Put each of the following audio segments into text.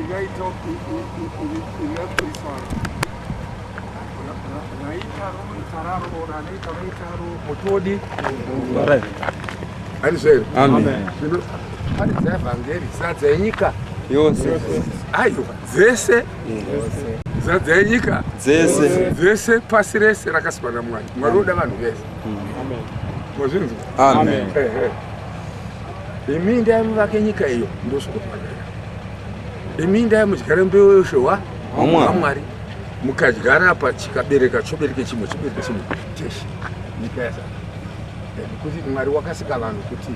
ingaita ilaprisana naitaro tararo naita naitaro motodi ani sei amen ani zavangeri sadzenyika yose ayo dzese zadzenyika dzese pasi rese rakasimana Mwari Mwari vanhu vese amen mozvinzi amen imi ndai muvake nyika iyo ndosokutwadira imi ndai mudyare mbeu yoshe waMwari mukadyara apa chikabereka chobereke chimwe chobereke chimwe cheshe nyika yasa kuti Mwari wakasika vanhu kuti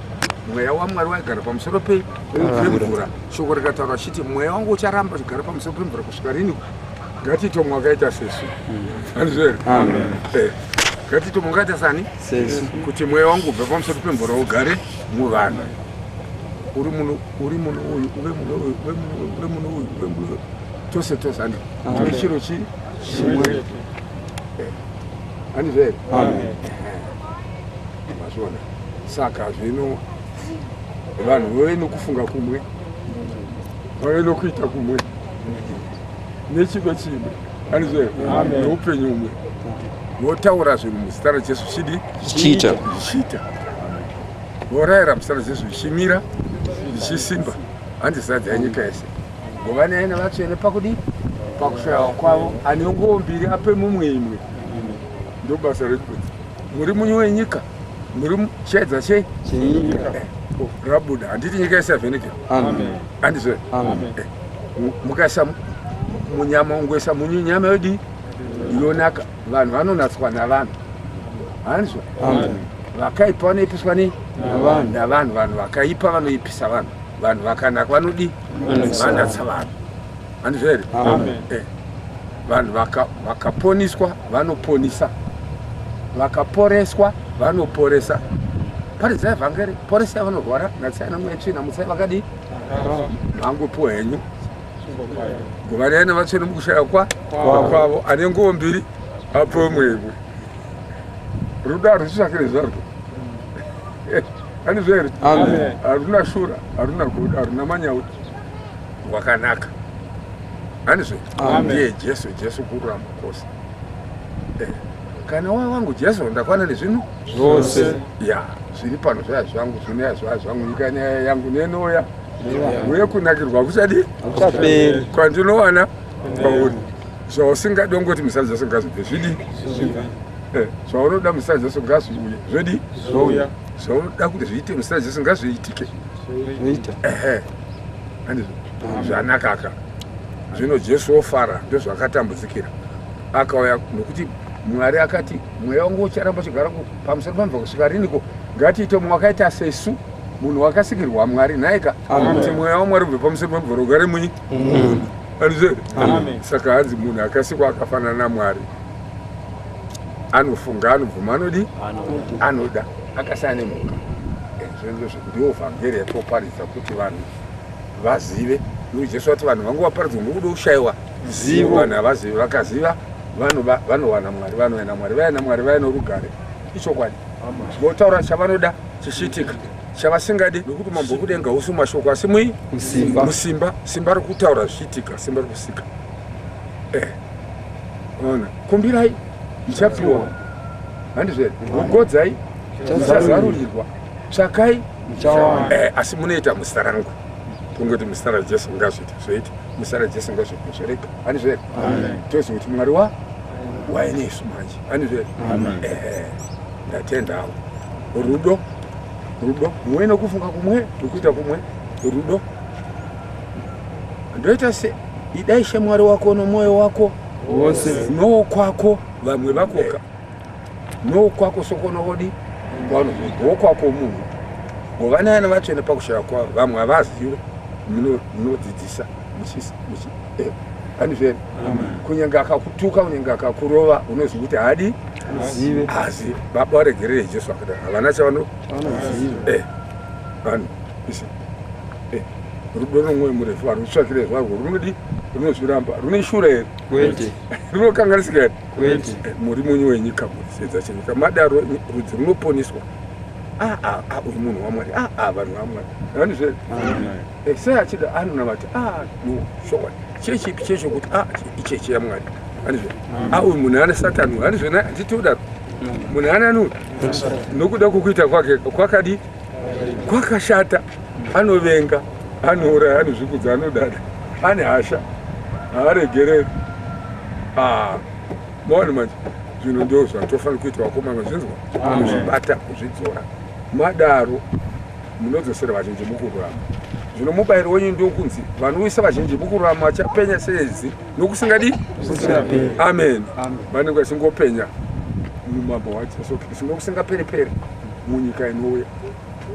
mweya waMwari waigara pamusoro pemvura shoko rikataura chiti mweya wangu ucharamba kugara pamusoro pemvura kusvika rini ngatitomwe wakaita sesu anizvere ngatitomwe wakaita sani sesu kuti mweya wangu ubve pamusoro pemvura ugare muvanhu uri muno uyu uve muno uyu tose ani tiri chiro chimwe anizvere mazvona saka zvino vanhu vave nokufunga kumwe vave nokuita kumwe nechido chimwe anizvere noupenyu umwe votaura zvinhu muzita raJesu zvichiita vorayira muzita raJesu zvichimira zvichisimba handizadza yenyika yese ngova neena vatsvene pakudi pakushayiwa kwavo anenguo mbiri ape mumwe imwe ndobasa rekwedzi muri munyu wenyika muri chiedza chenyika rabuda handiti nyika yese yavhenekera handizve mukaisa munyama ungoisa munyu nyama yodi inonaka vanhu vanonatswa navanhu handizve vakaipa vanoipiswa navanhu vanhu vakaipa vanoipisa vanhu vakanaka vanodi vanatsa vanhu handizvere vanhu vakaponiswa vanoponisa vakaporeswa vanoporesa paridza evhangeri poresai vanorwara natsai namwe tsvina mutsai vakadi mangopo henyu nguva neene vatsvene mukushaya kwavo ane nguo mbiri apo imwe rudo haruchitsvakire zvarwo handizvere haruna shura haruna goda haruna manyauri wakanaka handizvere ndiye Jesu kururama kwose kana wangu Jesu ndakwana nezvinhu zvose zviri pano zvaya zvangu zvinoya zvaya zvangu nyika yangu nenoya uye kunakirwa kuchadi kwandinowana pauri zvausingadi ongoti muzita raJesu ngazvibve zvidi zvaunoda muzita raJesu ngazviuye zvedi zvouya zvaunoda kuti zviite muzita raJesu ngazviitike handizvo zvanakaka zvino Jesu ofara ndozvakatambudzikira akauya nokuti Mwari akati mweya wangu ucharamba chigara pamusoro pemvura kusvika riniko ngatiite mumwe wakaita sesu munhu wakasikirwa Mwari nhaika kuti mweya waMwari ubve pamusoro pemvura ugare munyi handizvere saka hanzi munhu akasikwa akafanana naMwari anofunga anobvuma anodi anoda akasiyana nemhuka ndiwo vhangeri yatoparidza kuti vanhu vazive nokuti Jesu ati vanhu vangu vaparidzwa nokuda kushayiwa zivo vanhu havazivi vakaziva vanowana Mwari vanoenda Mwari vaenda Mwari vaenda rugare ichokwadi votaura chavanoda chishitika chavasingadi nokuti mambo kudenga usu mashoko asi musimba simba rokutaura zvichiitika simba rokusika ona kumbirai muchapiwa handizvere godzai muchazarurirwa tsvakai asi munoita muzita rangu kungoti muzita raJesu ngazviite zvoita muzita raJesu ngazviite zvorega handizvere toziva kuti Mwari waenesu manje handizvere ndatenda avo rudo mumwe nokufunga kumwe nokuita kumwe rudo ndoita se idai shamwari wako nomwoyo wako wose nokwako vamwe vakoka nokwako sokonodi wokwako munhu ngovanayana vatsvene pakushaya kwavo vamwe havazive munodzidzisa handizvere kunyange akakutuka kunyange akakurova unoziva kuti hadi azive baba varegerere Jesu akadaro havana chavanozive vanhu isi rudo nomwoyo murefu harutsvakire zvarwo runodi runozviramba rune shura here runokanganisika here muri munyu wenyika muri sedza chenyika madaro rudzi runoponiswa uyu munhu waMwari vanhu vaMwari vanizve sai achida anonamati no shokwadi chechipi chechokuti ichechi yaMwari vanizve uyu munhu ana Satani vanizve handitoda munhu ananu nokuda kwokuita kwake kwakadi kwakashata anovenga anouraya anozvikudza anodada ane hasha haaregereri maoni manje zvinhu ndo zvatofanira kuita vakomana zvinzwa kuzvibata kuzvidzora madaro munodzosera vazhinji mukururama zvino mubayiro wenyu ndokunzi vanoisa vazhinji mukururama vachapenya seizi nokusingadi amen vanenge vachingopenya mumambo waJesu Kristu nokusingaperi munyika inouya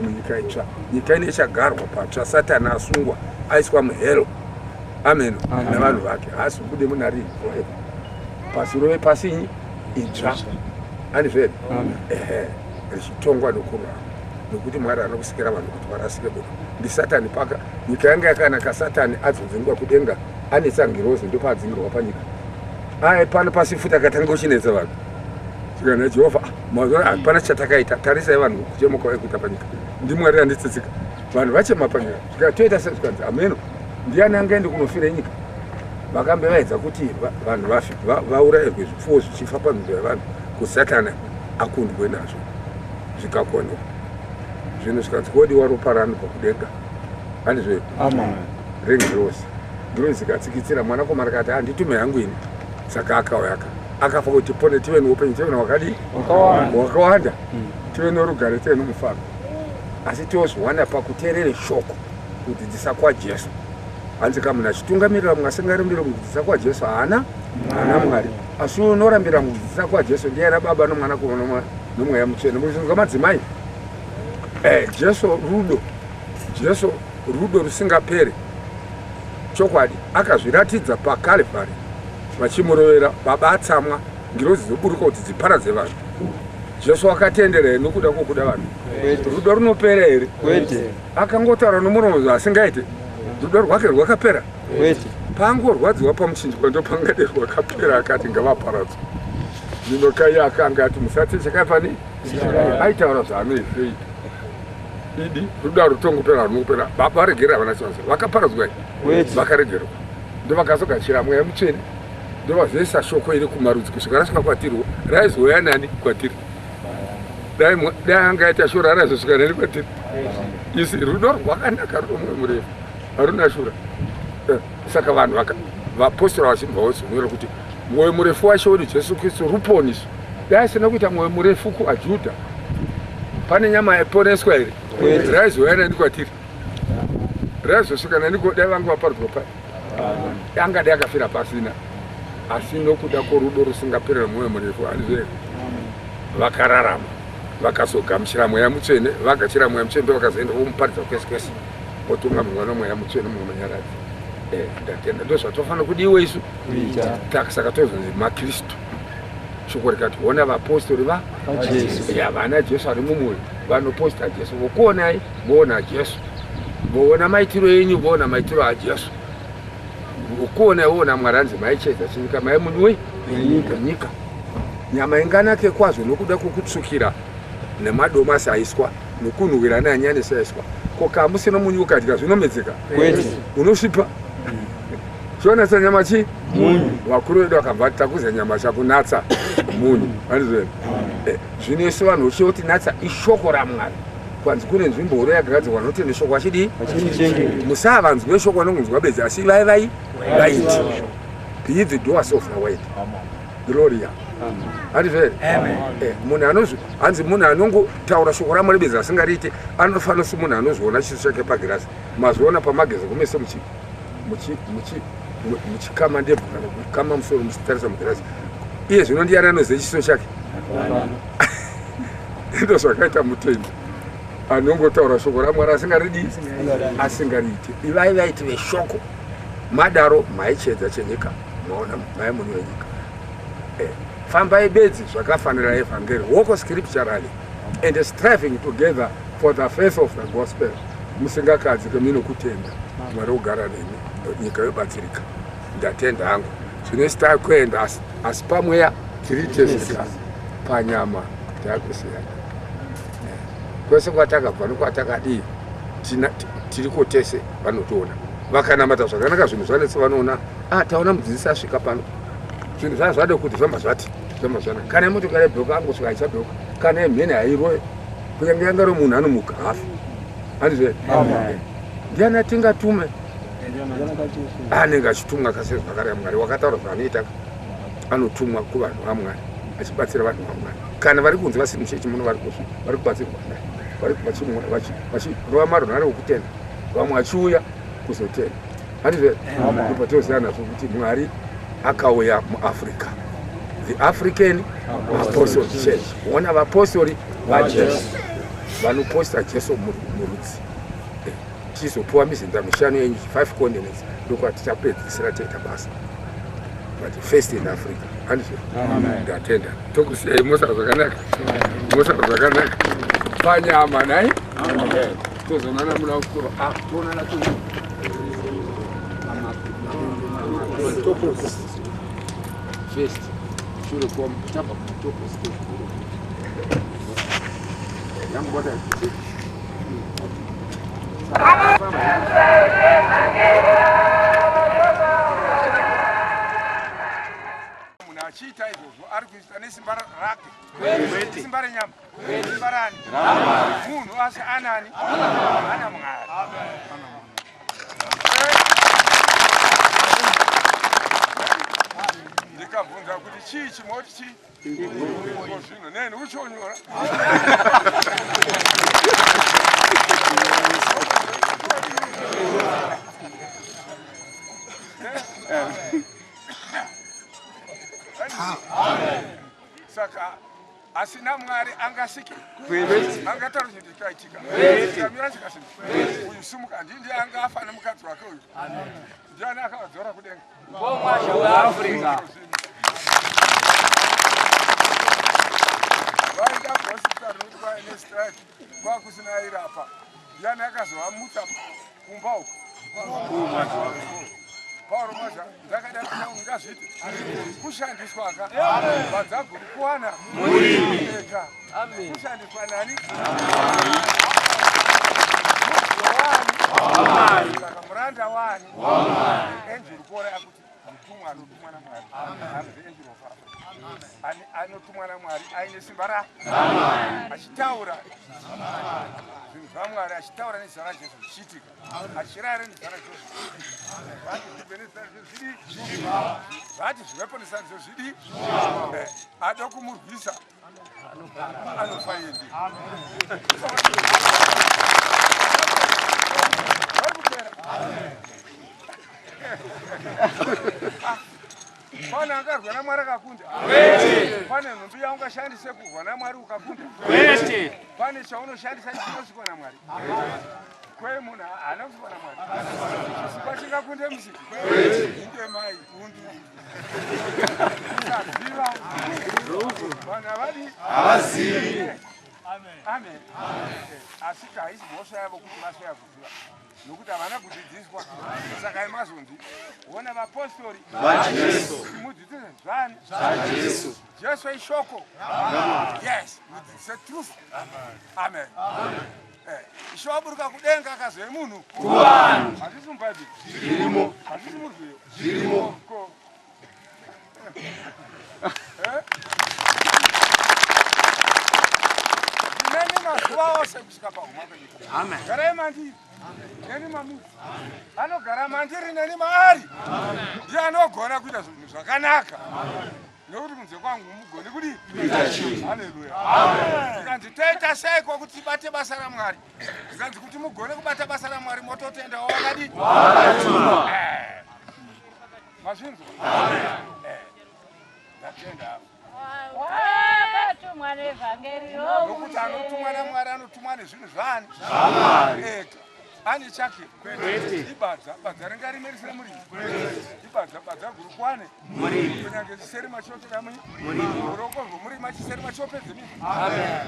munyika itsva nyika ine ichagarwa patsva Satani asungwa aiswa muhero amen nevanhu vake asi bude munari pasi rove pasinyi itsva anizvere richitongwa nokururama nokuti Mwari ari kusikira vanhu kuti varasike budo ndi Satani paka nyika yanga yakanaka Satani adzonzengwa kudenga anetsa ngirozi ndo paadzingirwa panyika pano pasi futi akatanga kuchinetsa vanhu tikana Jehovha mazuva hapana chatakaita tarisai vanhu kuchemuka vaikuita panyika ndi Mwari anditsitsika vanhu vachema panyika zvikatoita sezvikanzi ameno ndiani angaende kunofira nyika vakambe vaedza kuti vanhu vaurayirwe zvipfuwo zvichifa panzvimbo yavanhu kuti Satani akundwe nazvo zvikakonekwa zvinhu zvikanzi kodiwa ropa ranopa kudenga handizve rengirozi ngirozi ikatsikitsira mwanakomana akati handitume hangu ini saka akauya akafa kuti pone tive noupenyu tive nawakadi wakawanda tive norugare tive nomufaro asi tozviwana pakuteerere shoko kudzidzisa kwaJesu hanzi kamunhu achitungamirira mumwe asingarambira mukudzidzisa kwaJesu haana Mwari asi unorambira mukudzidzisa kwaJesu ndiana Baba noMwanakomana noMweya Mutsvene muzvinhu madzimai Jesu rudo rusingaperi chokwadi akazviratidza paKalvari vachimurovera Baba atsamwa ngirozi dzoburuka kuti dziparadze vanhu Jesu akatendera nokuda kwokuda vanhu rudo runopera here akangotaura nomuromo asingaite rudo rwake rwakapera pangorwadziwa pamuchinjikwa ndo pangade rwakapera akati ngavaparadzwa zvino kai akanga ati musati chakafani aitaura zvaanoizveita idi rudo rutongopera runopera Baba varegera vana chonse vakaparadzwa vakaregerwa ndo vakazogachira Mweya Mutsvene ndo vazivisa shoko iri kumarudzi kusvika rasvika kwatiri raizoya nani kwatiri dai angaita shura raizosvika nani kwatiri isi rudo rwakanaka rudo mumwe murefu haruna shura saka vanhu vapostora vachibva vozonyora kuti mwoyo murefu wacho uri Jesu Kristu ruponeso dai asina kuita mwoyo murefu kuAjudha pane nyama yaponeswa here raizoya nani kwatiri raizosvika nani dai vangu vaparadzwa pai angade akafira pasina asi nokuda kworudo rusingaperera mwoyo murefu handizve vakararama vakazogamuchira Mweya Mutsvene vagachira Mweya Mutsvene ndovakazoenda vomuparidza kwese kwese votungamirwa noMweya Mutsvene mumwe manyaradzi ndatenda ndo zvatofanira kudiwa isu saka tozonzi maKristu shoko rikati ona vapostori vana Jesu ari mumwoyo vanoposta Jesu vokuonai voona Jesu voona maitiro enyu voona maitiro aJesu ukuona woona Mwari anzi maichedza chinyika mai munwe nyika nyama inganake kwazvo nokuda kwokutsvukira nemadomasi aiswa nokunhuhwira neanyanisi aiswa kokamusina munyu ukadya zvinomedzeka unosvipa chionesa nyama chi vakuru vedu vakabva takuza nyama chakunatsa munhu andizve zvino isu vanhu uchoti natsa ishoko raMwari kwanzi kune nzvimbo huru yakagadzirwa noti neshoko achidi musavanzwe shoko nongunzwa bedzi asi vaiti be the doers of the word gloria handizve munhu anozvi hanzi munhu anongotaura shoko raMwari bedzi asingariite anofanira semunhu anozviona chiso chake pagirasi mazviona pamagezi kumese muchikama ndebvu kana kukama musoro muchitarisa mugirasi iye zvino ndiani anozive chiso chake ndo zvakaita mutendi anongotaura shoko raMwari asingariite ivai vaiti veshoko madaro maichedza chenyika maona mai munhu wenyika fambai bedzi zvakafanira evhangeri walk scripturally and striving together for the faith of the gospel musingakadzike mino kutenda Mwari ugara nemi nyika yobatsirika ndatenda hangu zvino sita kuenda asi pamweya tiri teseka panyama takusiyana kwese kwatakabva nokwatakadii tiri kotese vanotoona vakanamata zvakanaka zvinhu zvanetse vanoona taona mudzidzisi asvika pano zvinhu zvaa zvade kuti zvamba zvati zvamba zvanaka kana motokari yebheuka angosvika aichabheuka kana yemhene hairoye kunyange yangaro munhu anomuka hafi handizve ndiani atingatume anenge achitumwa kasezvakare yaMwari wakataura zvaanoita anotumwa kuvanhu vaMwari achibatsira vanhu vaMwari kana vari kunze vasiri muchechi muno vari kubatsirwa vari vachirova marunhare okutenda vamwe achiuya kuzotenda handizve patinoziva nazvo kuti Mwari akauya muAfrica the African Apostolic Church ona vapostori vaJesu vanoposta Jesu murudzi tizopuwa mizinda mishanu yenyu 5 continents ndokwati tichapedzisira taita basa but first in Africa handizve ndatenda tokusiyai mosara zvakanaka panyama nai tozonana muna kukuro tonana first shure kom tapa kutopos yambona munachita izvozvo ari kuita nesimba rake simba renyama simba rani munhu asi anani ana Mwari ndikabvunza kuti chii chimoti chii zvino neni uchonyora saka asina Mwari angasiki angataura chinhu chikaitika kamira chikasimba uyu simuka ndindi angafa nemukadzi wake uyu ndiani akavadzora kudenga Africa vaida kuhospitari nokuti vaine strike kwakusina airapa ndiani akazovamuta kumba uko Pauro Maza ndakada kuti ungazviti kushandiswaka vadzaguri kuwana ega kushandiswa nani saka muranda wani angel kora akuti mutumwa anotumwa naMwari angel of Africa anotumwa naMwari aine simba rake achitaura zvinhu zvaMwari achitaura nezita raJesu zvichiitika achirayira nezita raJesu vati zvivepo nezita raJesu zvidi ada kumurwisa anofa yendi pane angarwa naMwari akakunda pane nhumbi yaungashandise kurwa naMwari ukakunda pane chaunoshandisa chinosvikwa naMwari kwe munhu haana kusvikwa naMwari chisikwa chingakunde musiki inde mai undu usaziva vanhu havadi amen asi haisi mhosva yavo kuti vasvaya kuziva nokuti havana kudzidziswa saka imazonzi wona vapostori mudzidzise zvani Jesu ishoko yes mudzidzise truth amen ishowaburuka kudenga akazoe munhu hazvisi mubhaibheri zvirimo hazvisi murwiyo zvirimo ndineni mazuva ose kusvika pahuma garai mandiri neni mamuri anogara mandiri neni maari ndiye anogona kuita zvinhu zvakanaka nokuti kunze kwangu mugoni kudi haleluya ndikanzi toita seiko kuti tibate basa raMwari ndikanzi kuti mugone kubata basa raMwari mototendawo wakadi mazvinzwa ndatenda nokuti anotumwa naMwari anotumwa nezvinhu zvani ega ane chake ibadza ringaremeresera murimi ibadza guru kwane kunyange chiseri machotera uroko rwomurima chiseri machopedze mii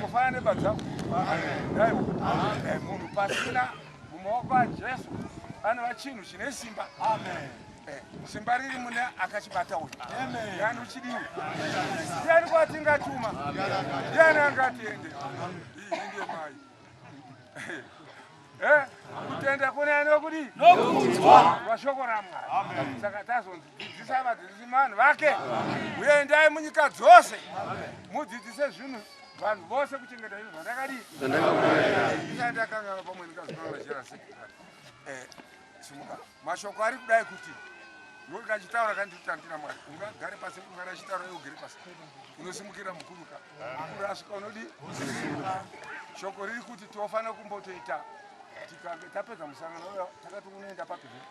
kufana nebadza munhu pasina mumaoko aJesu anova chinhu chine simba simba riri mune akachibata uyu ndiani uchidiwa ndiani kwatingatuma ndiani angatiende iyi ndiye mai kutenda kune nokudi nokudzwa mashoko raMwari. Saka tazonzidzisa vadzidzisi vanhu vake, uendai munyika dzose mudzidzise zvinhu vanhu vose kuchengeta izvo zvandakadii ndakanga pamwe ndikazvinoachira simuka mashoko ari kudai kuti ndokachitaura kanditandira Mwari ungagare pasi ungara chitaura iwe ugere pasi unosimukira mukuruka mukuru asvika unodi shoko riri kuti tofana kumbotoita tikange tapedza musangano uyo takati unoenda papiri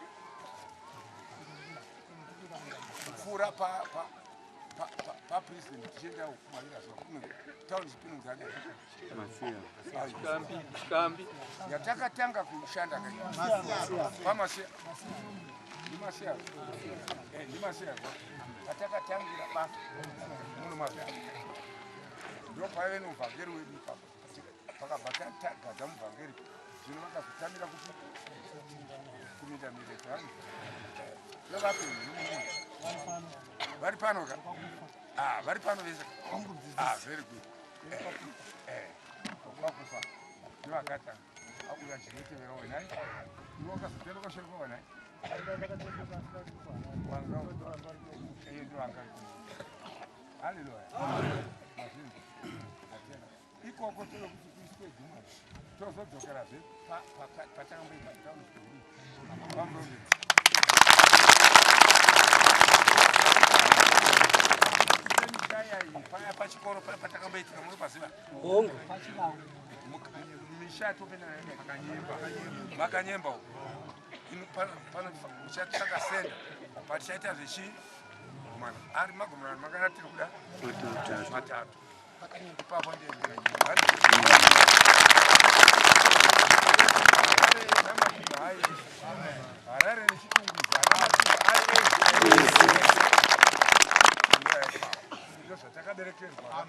kupfuura papresident tichienda kumarira town spinning dzade chikambi yatakatanga kushanda pamasiya ndimasiya patakatangira basa muno mavhari ndopaive nomuvhangeri wedu ipapo pakabva tagadza muvhangeri zvino vakazotamira kuti kuminda mireto hani vevapenyu vari pano ka vari pano vese very good vakufa ndivakatanga akuya chinotevera wenai iwe wakazotenda ukasheruka wenai haleluya ikoko tolo kuti kuiswe dhuma tozodzokerazve patangamboita taunivamurove paya pachikoro paya patakamboitika muri paziva misha topenda makanyemba pano uchatakasenda patichaita zvechi ari magomerano makanatiri kuda matatu ipapo harare nechitunguza zvatakaberekerwa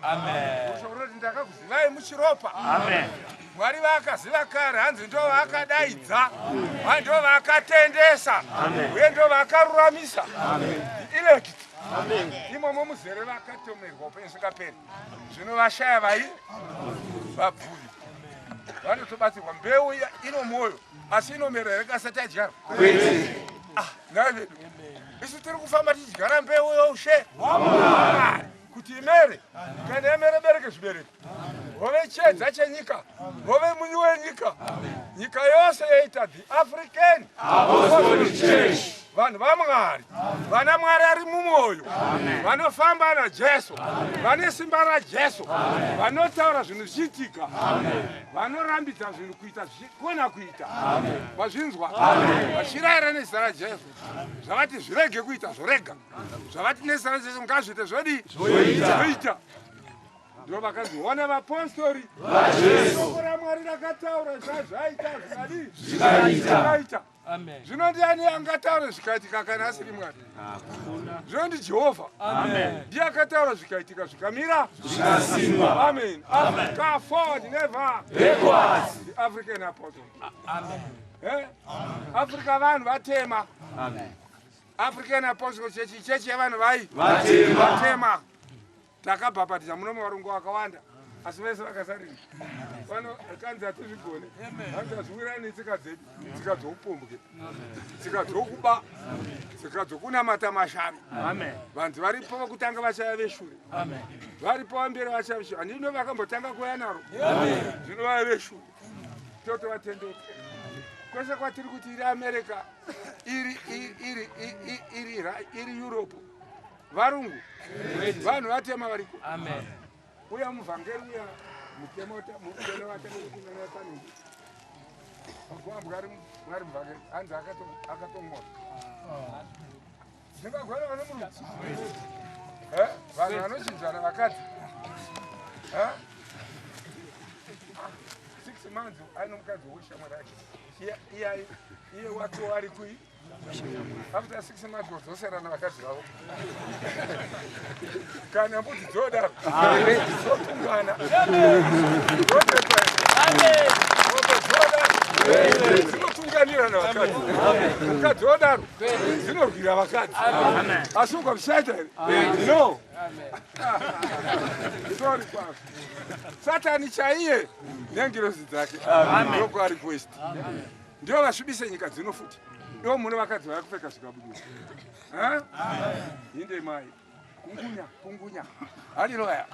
ushoroti ndakakuzivai muchiropa Mwari vakaziva kare hanzi ndo vakadaidza ndo vakatendesa uye ndo vakaruramisa elect imomo muzere vakatomerwa upenyu singaperi zvino vashaya vai vabvuri vanotobatsirwa mbeu ino mwoyo asi inomera rekasati adyarwa navedu isu tiri kufamba tichidyara mbeu youshe kuti imere kana yamere bereke zvibereko hove chedza chenyika hove munyu wenyika nyika yose yoita the African Apostolic Church vanhu vaMwari vana Mwari ari mumwoyo vanofamba naJesu vane simba raJesu vanotaura zvinhu zvichiitika vanorambidza zvinhu kuita zvichikona kuita vazvinzwa vachirayira nezita raJesu zvavati zvirege kuita zvorega zvavati nezita raJesu ngazviite zvodi zvoita ndo vakaziona vapostori shoko raMwari rakataura zvazvaita zvikaita zvino ndiani angataura zvikaitika kana asiri Mwari zvino ndi Jehovha ndiye akataura zvikaitika zvikamira zvikasimba amen Africa forward never backwards the African Apostle Africa vanhu vatema African Apostle chechi yevanhu vai vatema takabhabhatidza munomo varungu vakawanda asi vese vakasarira vano kanzi hatizvigone hanzazviwirani tsika dzedu tsika dzoupombe tsika dzokuba tsika dzokunamata mashavi vanhu varipo vokutanga vachaya veshure varipo vamberi vachaya veshure handino vakambotanga kuya naro zvino vaya veshure totovatendeka kwese kwatiri kuti iri America iri Europe varungu vanhu vatema variko uya muvhangeri uya mutemo watanekutinana paningi akuambwari Mwari muvhangeri hanzi akatomora zvingagwara vane murudzi vanhu vanochinjana vakati 6 months aino mukadzi woshamwari ake iye wake wari kui after 6 months wadzosera vakadzi vavo kana mbudzi dzodaro dzotungana dzinotunganirwa zvinorwira vakadzi. Mukadzi wodaro zvinorwira vakadzi. Asi ukamusaita here? No. Sorry kwazvo. Satani chaiye nengirozi dzake ndoko ari quest. Ndio vasvibise nyika dzino futi. Ndio mune vakadzi vakupfeka zvikabudura. Inde mai. Kungunya. Haleluya.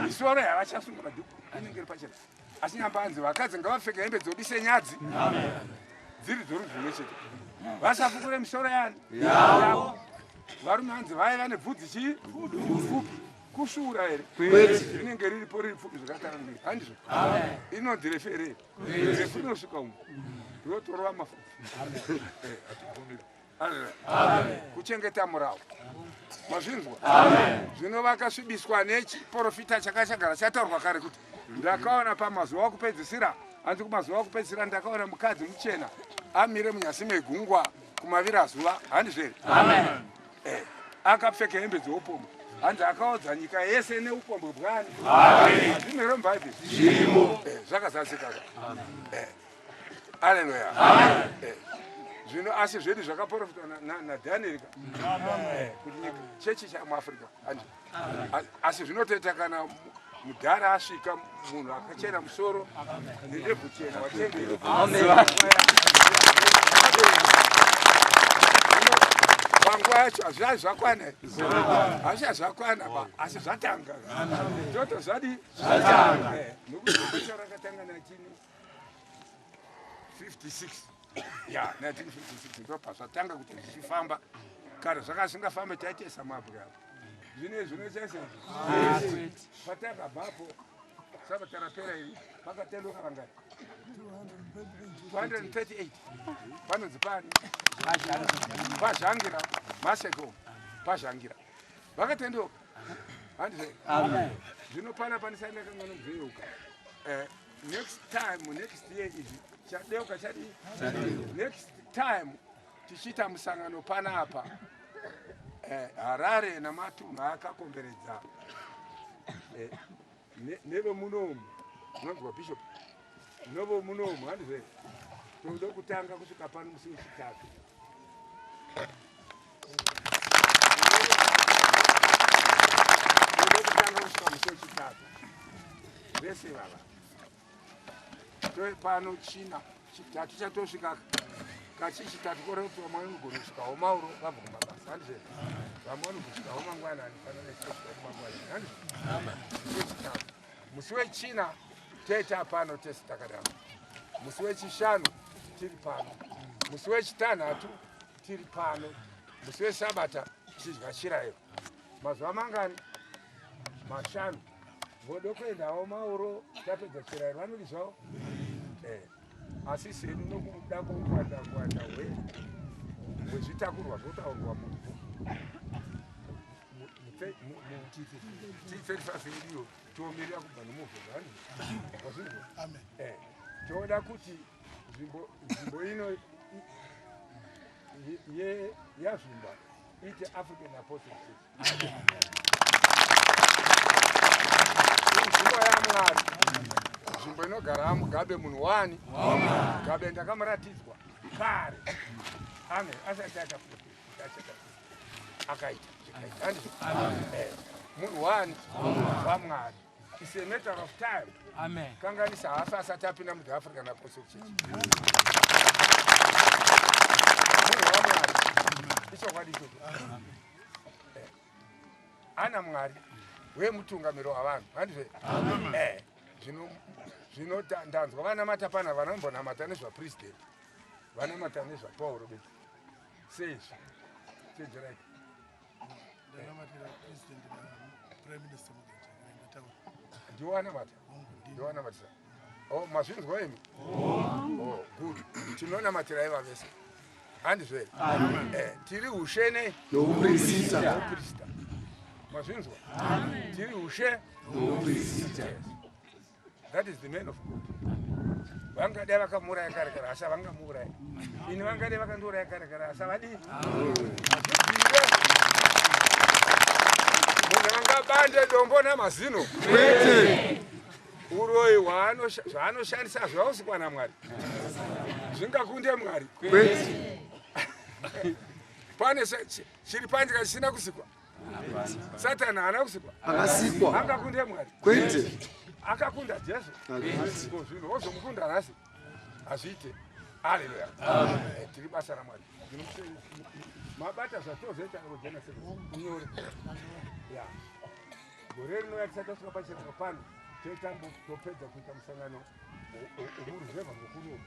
Isoro yavachasungura dhuku inengeri pachena. Asi nyambanzi vakadzi ngavapfeke hembe dzobise nyadzi. Dziri dzoruzvimwe chete. Vasafukure misoro yani. Varume vanzi vaiva nebvudzi chifupi. Kushura here. Rinenge riripo ririfupi zvakatarangei. Handizvo? Inonzi refere. Refu inosvika umu. Ndotorova mafupi. Kuchengeta murau. Mazvinzwa? Zvino vakasvibiswa nechiprofita chakachagara chataurwa kare kuti ndakaona pamazuva okupedzisira, hanzi kumazuva okupedzisira ndakaona mukadzi muchena amire munyasi megungwa kumavirazuva. Handizvo? Akapfeka hembe dzeupombo. Hanzi akaodza nyika yese neupombo bwani. Zvimero mubhaibheri zvirimo. Zvakazadzika. Haleluya. Zvino asi zvedu zvakaprofitwa naDhanieri kuti chechi chamuAfrica. Asi zvinotoita kana mudhara asvika munhu akachena musoro nerebvu chena watendera. Panguva yacho hazvai zvakwana. Hazvai zvakwana asi zvatanga. Toto zvadi zvatanga. Nokuti basa rakatanga 1956. Ya 1956 ndo pasatanga kuti zvichifamba. Kare zvakasingafamba taitesa mabwe apo. Zvinezvi zvinochaisa. Pataka bapo sabatara pera iri pakatenduka kangani 238 panonzi pani pazhangira maseko pazhangira vakatenduka. Handizvo? Zvino pana panisana kangano mveuka. Next year izvi chadeuka chadi. Next time tichita musangano pana apa. Harare namatunhu akakomberedza neve munomu unonzwa bishop neve munomu. Handizvo? Toda kutanga kusvika pano musi wechitatu. Toda kutanga kusvika musi wechitatu. Vese vava pano china chitatu chatosvika kachitatu korekuti vamwe vanogona kusvikawo mauro vabva kumabasa. Handizvo? Vamwe vanogona kusvikawo mangwanani pana mangwanani. Handizvo? Chitatu. Musi wechina toita pano tesi takadaro. Musi wechishanu tiri pano. Musi wechitanhatu tiri pano. Musi wesabata chidya chirairo. Mazuva mangani? Mashanu. Voda kuendawo mauro tapedza chirairo vanodi zvavo. Asi zvedu nokuda kwowanda hwezvitakurwa zvotaurwa T35 iriyo toomirira kubva nomuvhurani. Toda kuti nzvimbo ino yazvimba ite African Apostolic Church. Nzvimbo yaMwari. Nzvimbo inogara Mugabe munhu wani. Mugabe ndakamuratidzwa kare. Amen. Asati akaita. Handizvo? Munhu wani waMwari. It's a matter of time. Amen. Kanganisa hafa asati apinda muAfrican Apostolic Church. Munhu waMwari. Ichokwadi ichocho. Ana Mwari wemutungamiro wavanhu. Handizvo? Zvino ndanzwa vanamata pana vanombonamata nezvapresident. Vanamata nezvaPauro beti. Seizvi. Tedzeraiti. Ndanamatira president na prime minister mudzi. Ndiwanamatira. Oh, mazvinzwa imi? Good. Tinonamatira iva vese. Handizvo? Tiri ushe nouprista. Mazvinzwa? Tiri ushe nouprista. That is the man of God. Vangade vakamuraya kare kare asa vangamuraya. Ini vangade vakanduraya kare kare asa vadi. Munhu angabande dombo namazino. Kwete. Uroyi zvaanoshandisa zvausikwa naMwari. zvingakunde Mwari kwete. Pane chiri panje chisina kusikwa. Satani haana kusikwa. Akasikwa. Angakunde Mwari Kwete. Akakunda Jesu. Zvino wozomukunda nhasi azviite. Haleluya. Tiri basa raMwari. Mabata zvatozoita kuGenesis kunyore. Ya. Gore rinouya tisati tasvika pachirwa pano toitambo topedza kuita musangano uruzeva mukuru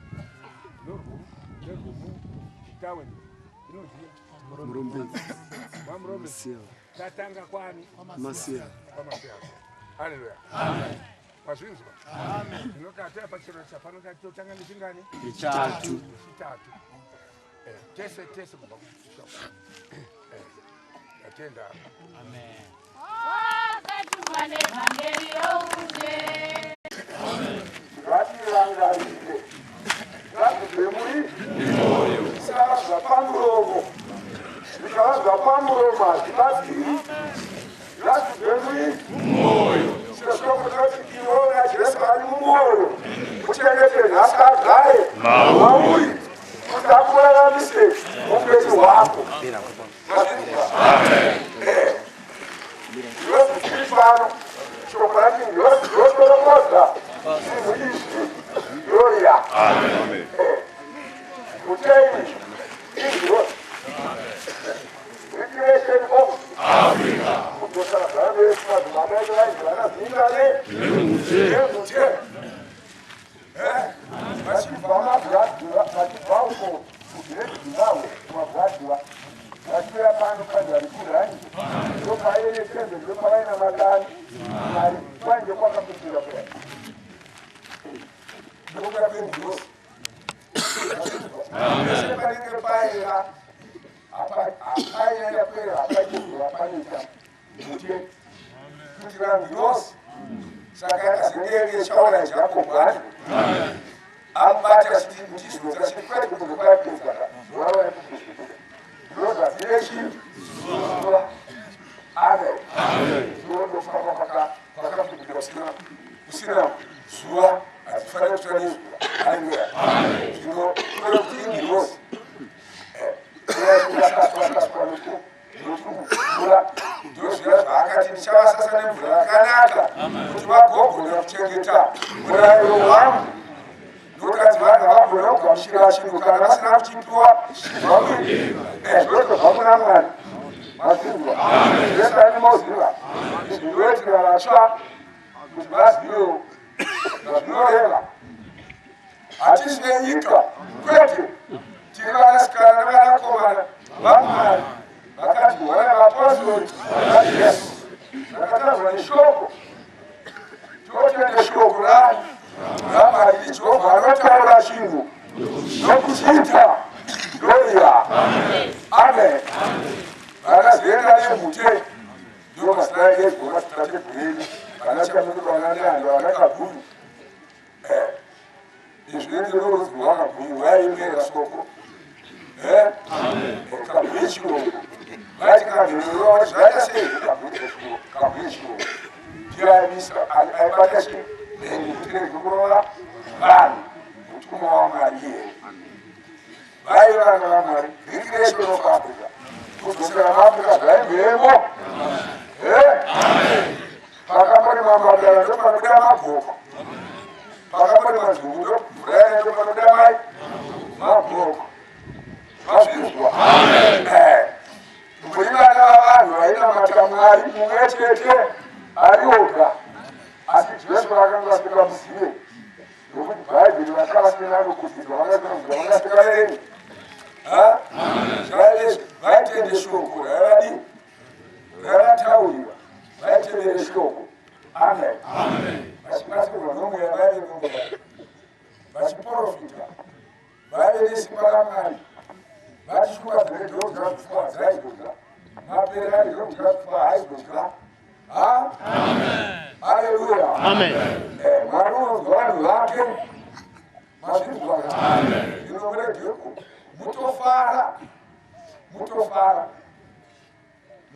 nerwomutaweni inoziva Murumbezi. Mamurumbezi tatanga kwani Masiya. Haleluya. Mazvinzwa tinokataya pachiro chapano totanga nechingani Chitatu. Tese kubva kushoko atenda. Amen. Wakati vhangeri youje Vatirangarire zvazvemuri zvikavazva pamuromo zvikavazva pamuromo hazvibatsiri zvazvemuri seshoko rinoti iona Jesu ari mumwoyo muchengete nhaka dzaye mauri kuti akuraramise upenyu hwako. Ndinozi tiri pano shoko rati ndinotoromoza zvinhu izvi gloria utei izvozvo recreation of kudosara vesu madzimamai vaigara zingane nemute vachibva mabhadhiwa vachibva uko kuzimbabwe mabhadhiwa vachiuya pano kazari kurani ndopavaine tembe ndopavaina madani mari kwanje kwakapindira kuya ndokapindirosi panenge paera apaina yapera hapachizwa panoita mute kutirangirosi saka yakazengenge chaura Jakobho ani ambata chiti ndizvinoza chiti kwete kuzokapinza zvava those are creation. Amen. Ndondo kama kusina zuwa azifanya kutani. Haleluya. Ndio kwa kingi rose. Ndio zira akati nishawa sasa nemvura kanaka. Kuti vagogo nakuchengeta murayo wangu. Nokati vanhu vagona kugamuchira chinhu kana vasina kuchipiwa zvaviri zvose zvamuna Mwari mazvinzwa zvesani moziva zvindoitira vatsva kuti vazivewo zvazvinoreva. Hatisi venyika kwete tiri vanasikana nevanakomana vaMwari vakati vona vapostori vaJesu zvakataurwa neshoko totende shoko rani raMwari Jehovha anotaura chinhu nokuchiita. Gloria. Amen. Vanazoenda nemhute ndio mazita egora titategureni vanachamukuvana nevanhu vanakabhuru izvinenge norudzi rwakabhuru vaimera soko kabhuru chirungu vaiti kabhuru zvaita sei kabhuru chirungu tiaimisa aibata chii kutirekukurova vanhu mutumwa waMwari iye vaiva vana vaMwari recreation of Africa kudzosera maAfrica zvaimhemo pakambori mambadara ndopanobuda mabhoko pakambori mazungu ndobvura ndopanobuda mai mabhoko vazvinzwa muri vana vavanhu vainamata Mwari mumwe chete ari oga asi Jesu vakanga vasikamuzive nokuti bhaibheri vakavasina nokudzidza vangasikavereni vaitende shoko raivadini raivataurira vaitevere shoko. Amen. Vachikasirwa nomweya vaive nomweya vachiprofita vaive nesimba raMwari vachishuva dzeredhoo dzapfuma dzaidodza mapera arizvo dzapfuma aidodza. Haleluya. Mwari unonzwa vanhu vake mazvinzwa inomuregeku mutofara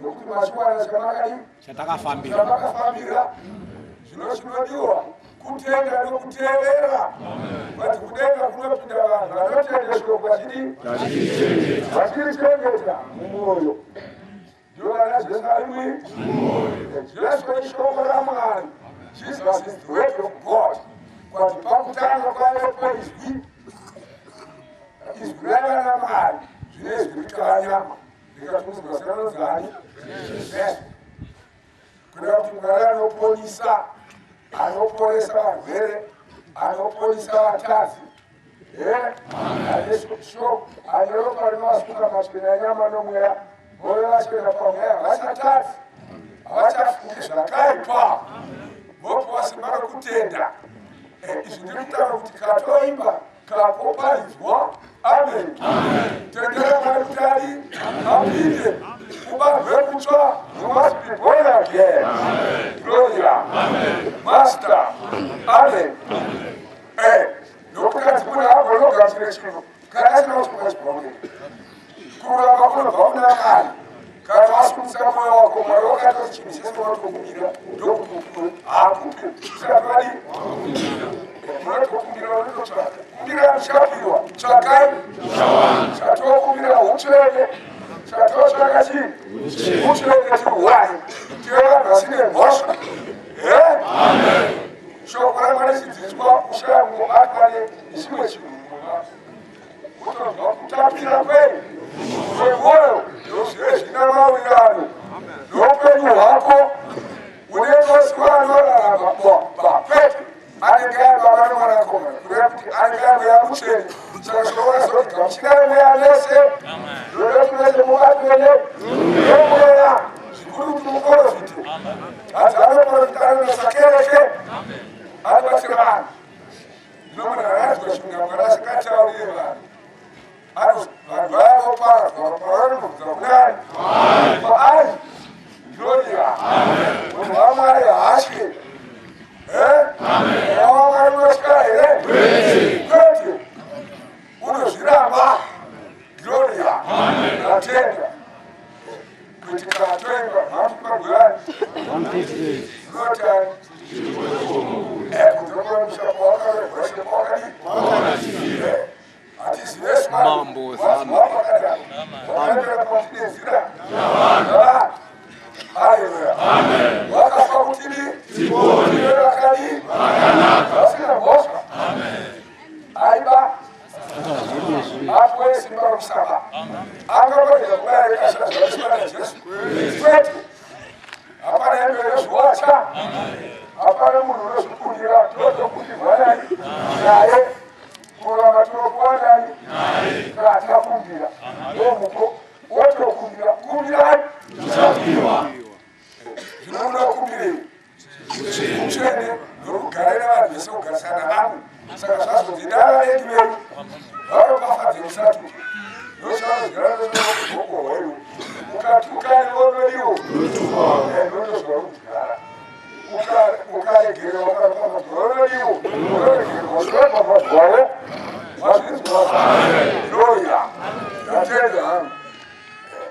nokuti machiwana chamakafambira zvino chinodiwa kutenda nokuteerera kati kudenga kunopinda vanhu vanotendeswa kwachidi vachirichengeta mumwoyo ndiwo vanazvesarimwi jesu ishoko ramwari. Jesus is the word of God. Kwati pakutanga kwavepo izwi rava namwari zvine izwi rikavanyama rikatuzwa sanozani kuda kuti mwari anoponesa varwere, anoponesa vatadzi, ane ropa rinovasuka maswina enyama nomweya, moyo vachipenda pamweya havachatadzi, havachafungi zvakaipa, vopiwa simba rokutenda. Izvi ndiri kutaura kuti katoimba kakoparidzwa. Amen. Tendera Mwari kuti apinde kubarwe kutsva. You must be born again. Gloria. Master. Amen. Nokutati kuna hapo nogadzire chinhu kana chinosunga chibonge kuramba kunobva kuna Mwari. Kana wasikumisa moyo wako Mwari wakati chinhu chinotokumbira ndokuti akupe chisadwadi munotokumbira unototsvaka kumbira muchapiwa tsvakai chatokumbira utsvene chatotsvaka chii utsvene chiruwani tive vanhu vasine mhosva. Shoko raMwari chidzidzwa ushango atwane chimwe chinhu kutobva kutapira kwei kwemwoyo ndozvive zvina mawirirano noupenyu hwako unenge anorarama papete anenge ari baba nomwanakomana kureva kuti anenge ari mweya mutsvene. Saka shoko razoti gamuchirai mweya nese rove kunenge mubatwene nomweya zvikuru kuti muprofite hadzi anoprofita anonasa kereke anobatsira vanhu. Zvinomuna anazwa chinhu Mwari asikataurire vanhu vanhu vaya voparadzwa pavanobvunza kunani paari. Gloria. Munhu waMwari haashe. Mweya waMwari unosvika here? Kwete. Unozviramba. Gloria. Natenda kuti katoimba mhamupagwani unotani kuzokona mushapa wakaregwashe kwakadii hatizive mambo wapakadaro wakaendera kwatinezira haleluya wakafa kutini iwe vakadii vasina mhosva aiba apuwe simba rokusaba angakodera kubayareka zvira zvavasina naJesu kwete. Hapana hembe yozviwacha, hapana munhu unozvikundira totokundirwa nani naye kuramba tinopuwa nani katakundira ndomuko wotokundira kundirani uchapiwa. Zvinomuda kumbirei utsvene nokugarira vanhu vese kugarisana vamwe. Saka zvazonzi dara yedu vedu varopafadze musatu noshavazigara nezvokubhoko hwedu ukatuka neonoriwo nondozva kugara ukaregera wakapafadzwaonoriwo unoregerwa zvinopafadzwawo mazvinzwa. Gloria. Ndatenda hangu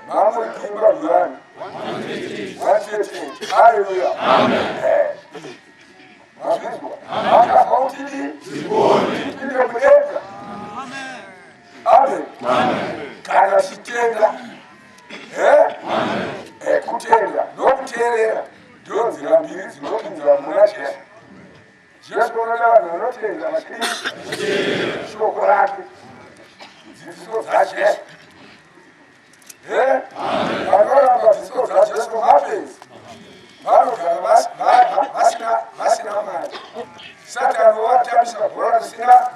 mamurikimba vyani 113. Haleluya. Mazvinzwa akafa utidi tipinde mudenga. Amen. Kana chitenda kutenda nokuteerera ndiyo nzira mbiri dzinopinzira muna Jesu. Jesu unoda vanhu vanotenda vachiri shoko rake dzidziso dzaJesu. Vanoramba dzidziso dzaJesu mapenzi vanogara vasina mari. Satani watambisa bhora risina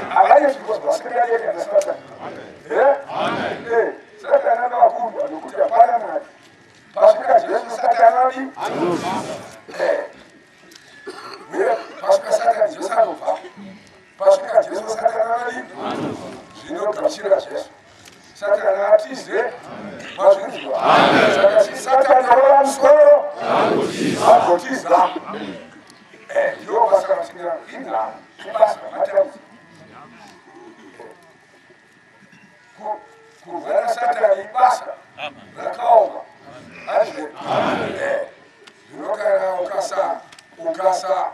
havane zvinhu zvasingadieka naSatani. Satani anovakunda nokuti hapana mari. Pasvika Jesu Satani adi pasvika Satani Jesu anobva. Pasvika Jesu Satani adi zvinogashira Jesu. Satani atize mazvinzwa. Saka Satani ora musoro agotiza. Ndiyo basa rasingira inda kubasa matambudziko. Kuvhara Satani basa rakaoma. Zvino kana ukasa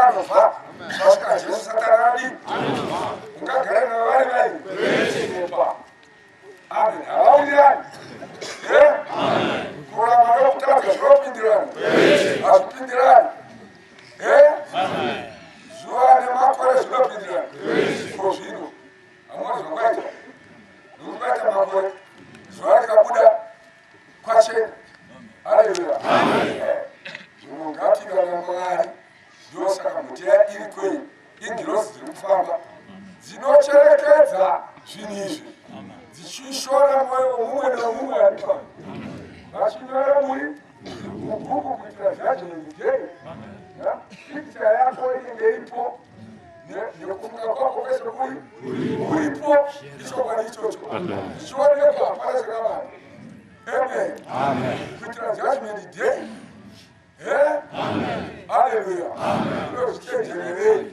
Sanova, Pascal Sataradi, Gagarana Valley, Amen. Hallelujah. Kuramaro kutaka shopping dirani. Shopping dirani. Zuane makore shopping dirani. Kosino. Amor zongwaita. Zongwaita makore. Zuane kabuda. Kwache. Hallelujah. Zungati gana mwari. Yosa kamutia ili kwe. Indirosi zilufamba. Zinocherekeza. Zinishi. Zishishora moyo muwe na muwe alipa. Bashindara muri ukuku kuitira jaji mjei. Picha yako ile ipo. Ndio kumbuka kwako kesho kulipo. Hicho kwa hicho. Shore hapa pale kama. Amen. Amen. Kuitira judgment day. Amen. Hallelujah. Amen. Lord change the way.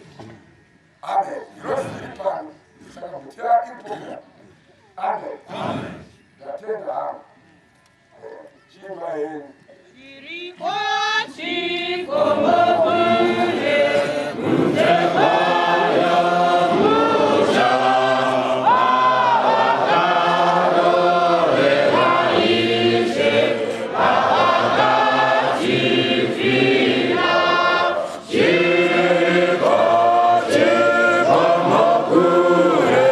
Amen. Lord ipana. Sasa mtia ipo. Amen. Amen. Tatenda hapo. Chimba yenu. Shiriko chiko mokune kutebaya musha awakaro ewaishe awakati fina shiriko chiko mokune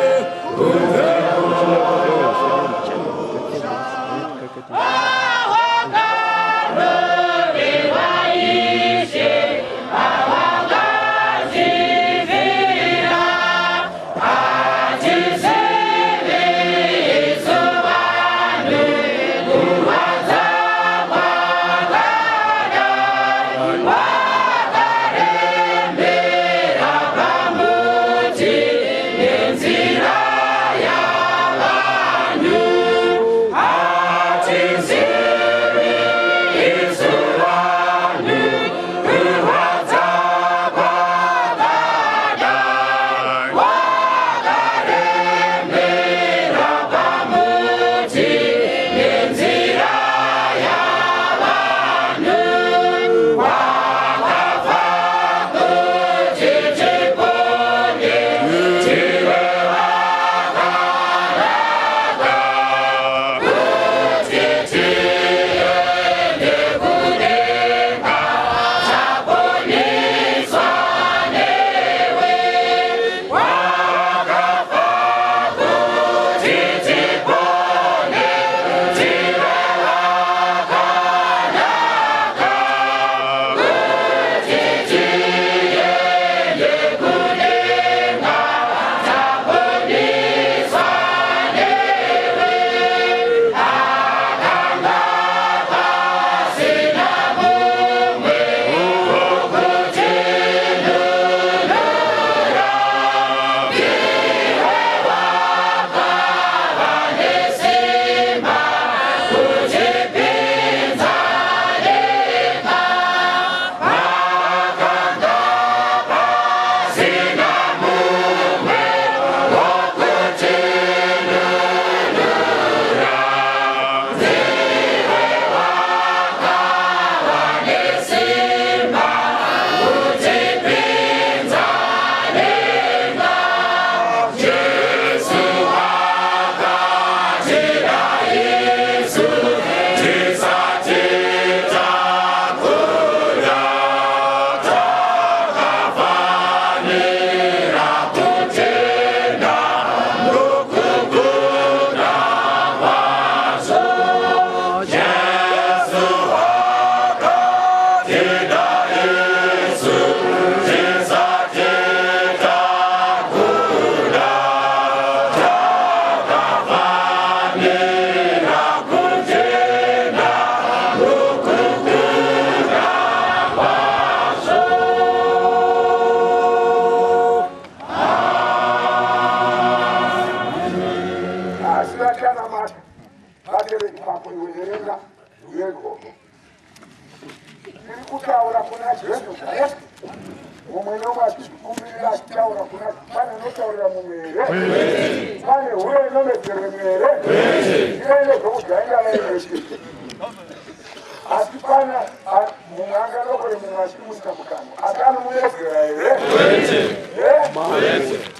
munganga lokole mungashiri musikabukano akani munezera ere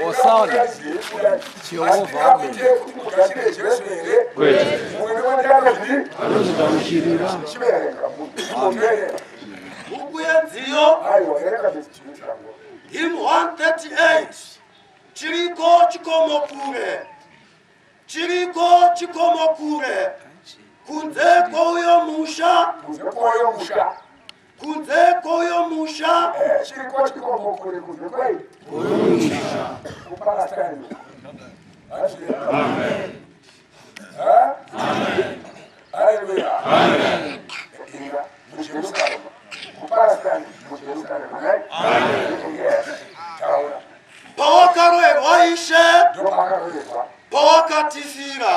Osana Jehova kuti mugashire Jesu ere mune wandano zvidi anozogamuchirira chiverenga muomere Ukuyenziyo aiwa erenga besichimutango him 138 chiriko chikomo kure chiriko chikomo kure kunze kouyo musha kuzekoyo musha kunze kouyo musha chiriko chikomo kure kuzekwei kupalestine amen haleluya amen inga mujerusalem kupalestine mujerusalem yes taura pawakarwerwa ishe ndopakarorerwa pawakatifira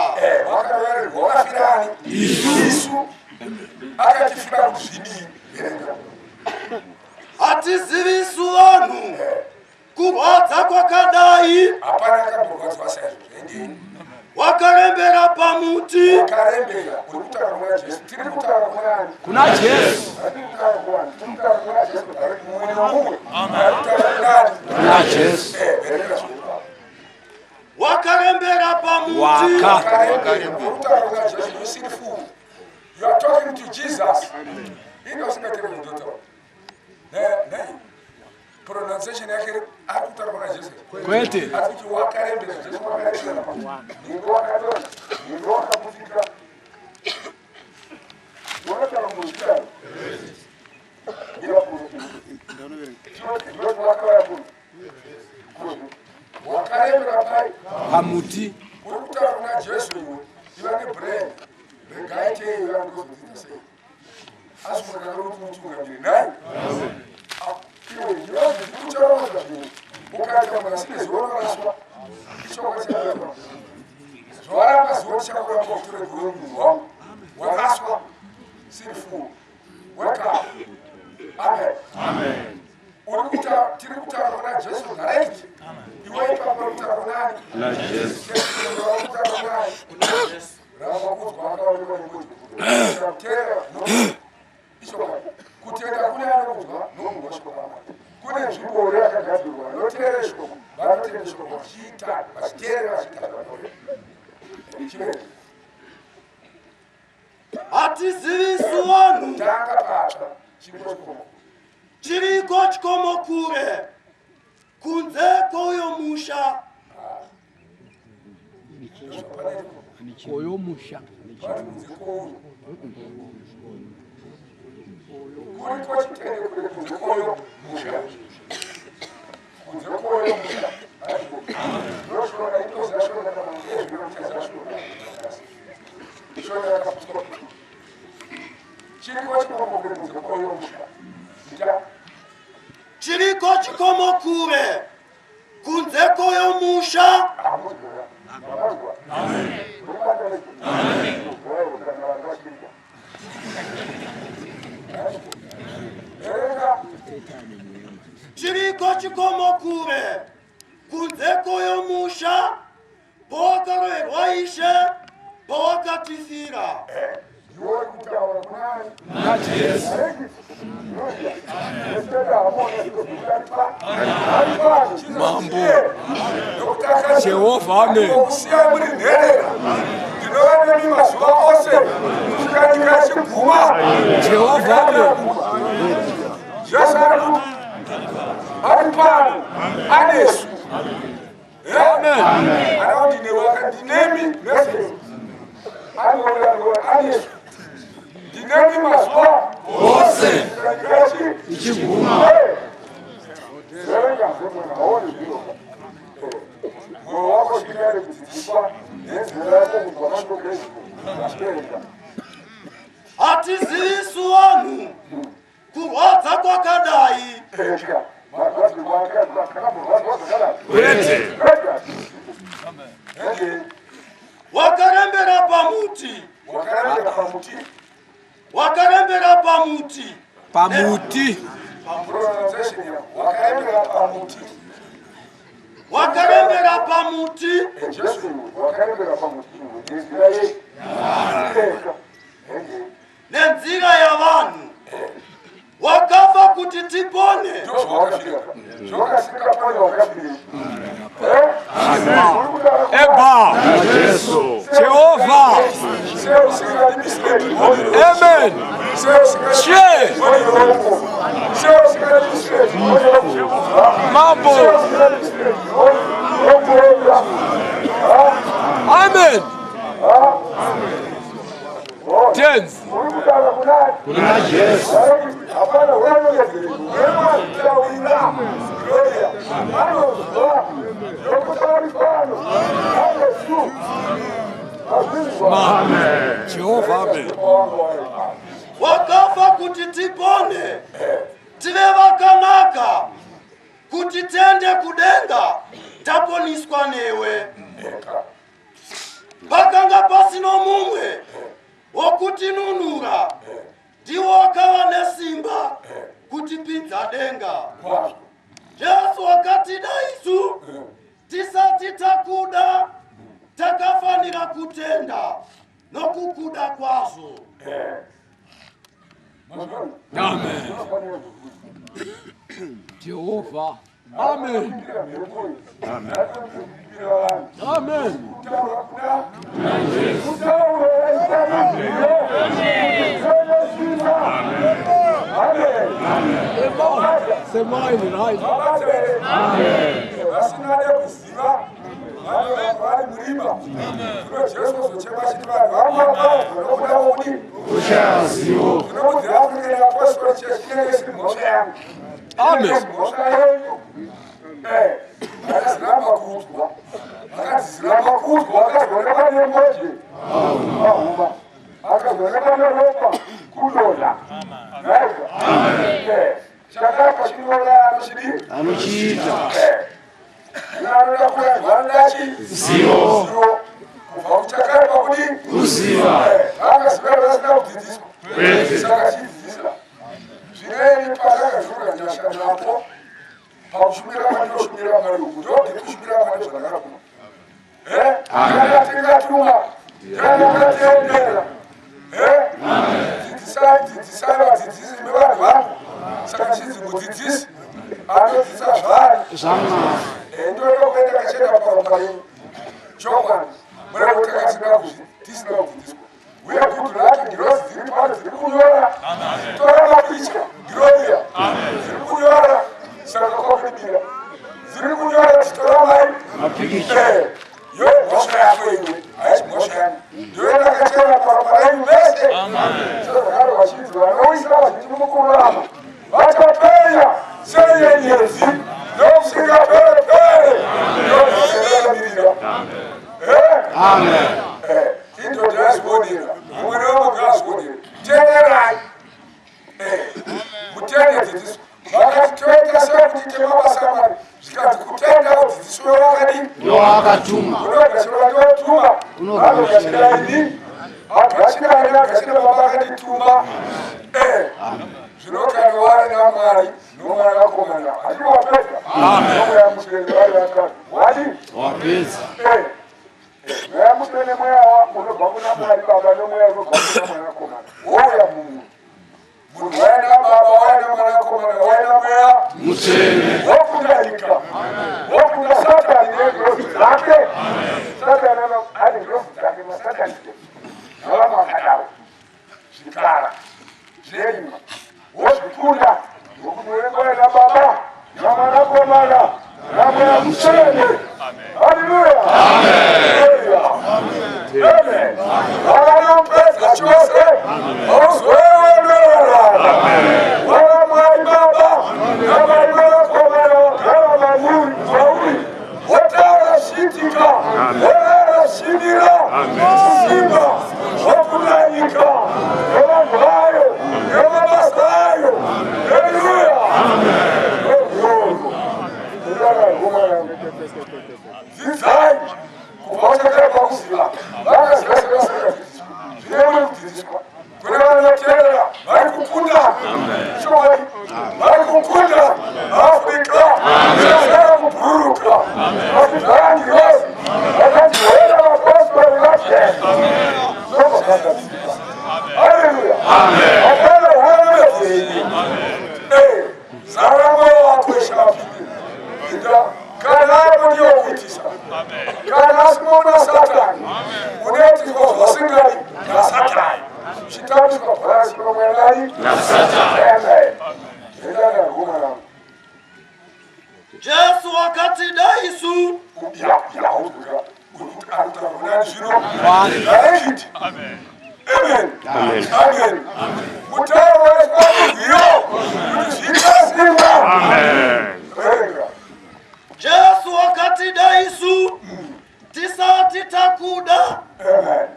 wakarorerwa wakafirani isu akatifira kuzvidi hatizivisu vanhu kurwadza kwakadai hapana akambogadzwa saizvo zvaendeni wakarembera pamuti wakarembera uri kutaura kuna jesu tiri kutaura kunani kuna Jesu kuna Jesu wakarembera pamuti You are talking to Jesus. He doesn't get it, doctor. Pronunciation yake akutara kuna Jesu. kwete Atiki wakarembera Jesu wakarembera pamuti. Ningo wakadona. Ningo wakaputika. Wakatara muzika. Bila kuruhusu. Ndio wakawaya kuna. Wakarembera pai. pamuti Uri kutaura kuna Jesu iwe. Iva nebrain. Regaite iva ndozvozita sei. Asi mwakaroti mutungamiri naye. Iwe ndiyozvi kutaura zvino. Ukaita mwasine zuva rakaswa. Ichokwadi chakaipa. Zuva ramazuva tichakuramba kutore guru munhu wangu. Wakaswa. Sirifu. Wake up. Amen. Tiri kutaura kuna Jesu direct. Iwe ipapo kutaura kunani? Na Jesu. Kutenda kune anokudzwa nomunhu washokoma. Kune nzvimbo yakagadzirwa noteerera shoko vanotenda shoko vachiita vachiteerera vachiita vanore. hatizivisu vanhu Tanga patsva chiriko chikomo. chiriko chikomo kure kunze kouyo musha koyo musha Kuriko chitende kure kunze koyo musha. Kunze koyo musha. Roshona itoza shona kama ngezvi nokucheza shona. Shona yakaputwa. Chiriko chikomo kure kunze koyo musha. chiriko chikomo kure kunze kouyo musha chiriko chikomo kure kunze kouyo musha pawakarwerwa ishe pawakatifira kuna Jesu mambo Jehova amen Jehova amen Dinami maswa ose ichiguma hatizivisu vanhu kurwadza kwakadai kwete wakarembera pamuti wakarembera pamuti pamuti wakarembera pamuti nenzira yavanhu wakafa kuti tipone. Eba. Jehova. Amen. Che. Mambo. Amen. Tens. Kuna Yesu. Hapana wewe ndio. Amen. Jehova amen. Wakafa kuti tipone. Tive vakanaka kuti tende kudenga taponiswa newe. Pakanga pasino mumwe wokutinunura ndiwo wakawa nesimba kutipinza denga. Yesu wakatida isu tisati takuda takafanira kutenda nokukuda kwazo. Amen. Jehova amen. Amen. C'est moi, il est right. Amen. Yesu wakati daisu Amen. Amen. Amen. Yesu wakati daisu tisati takuda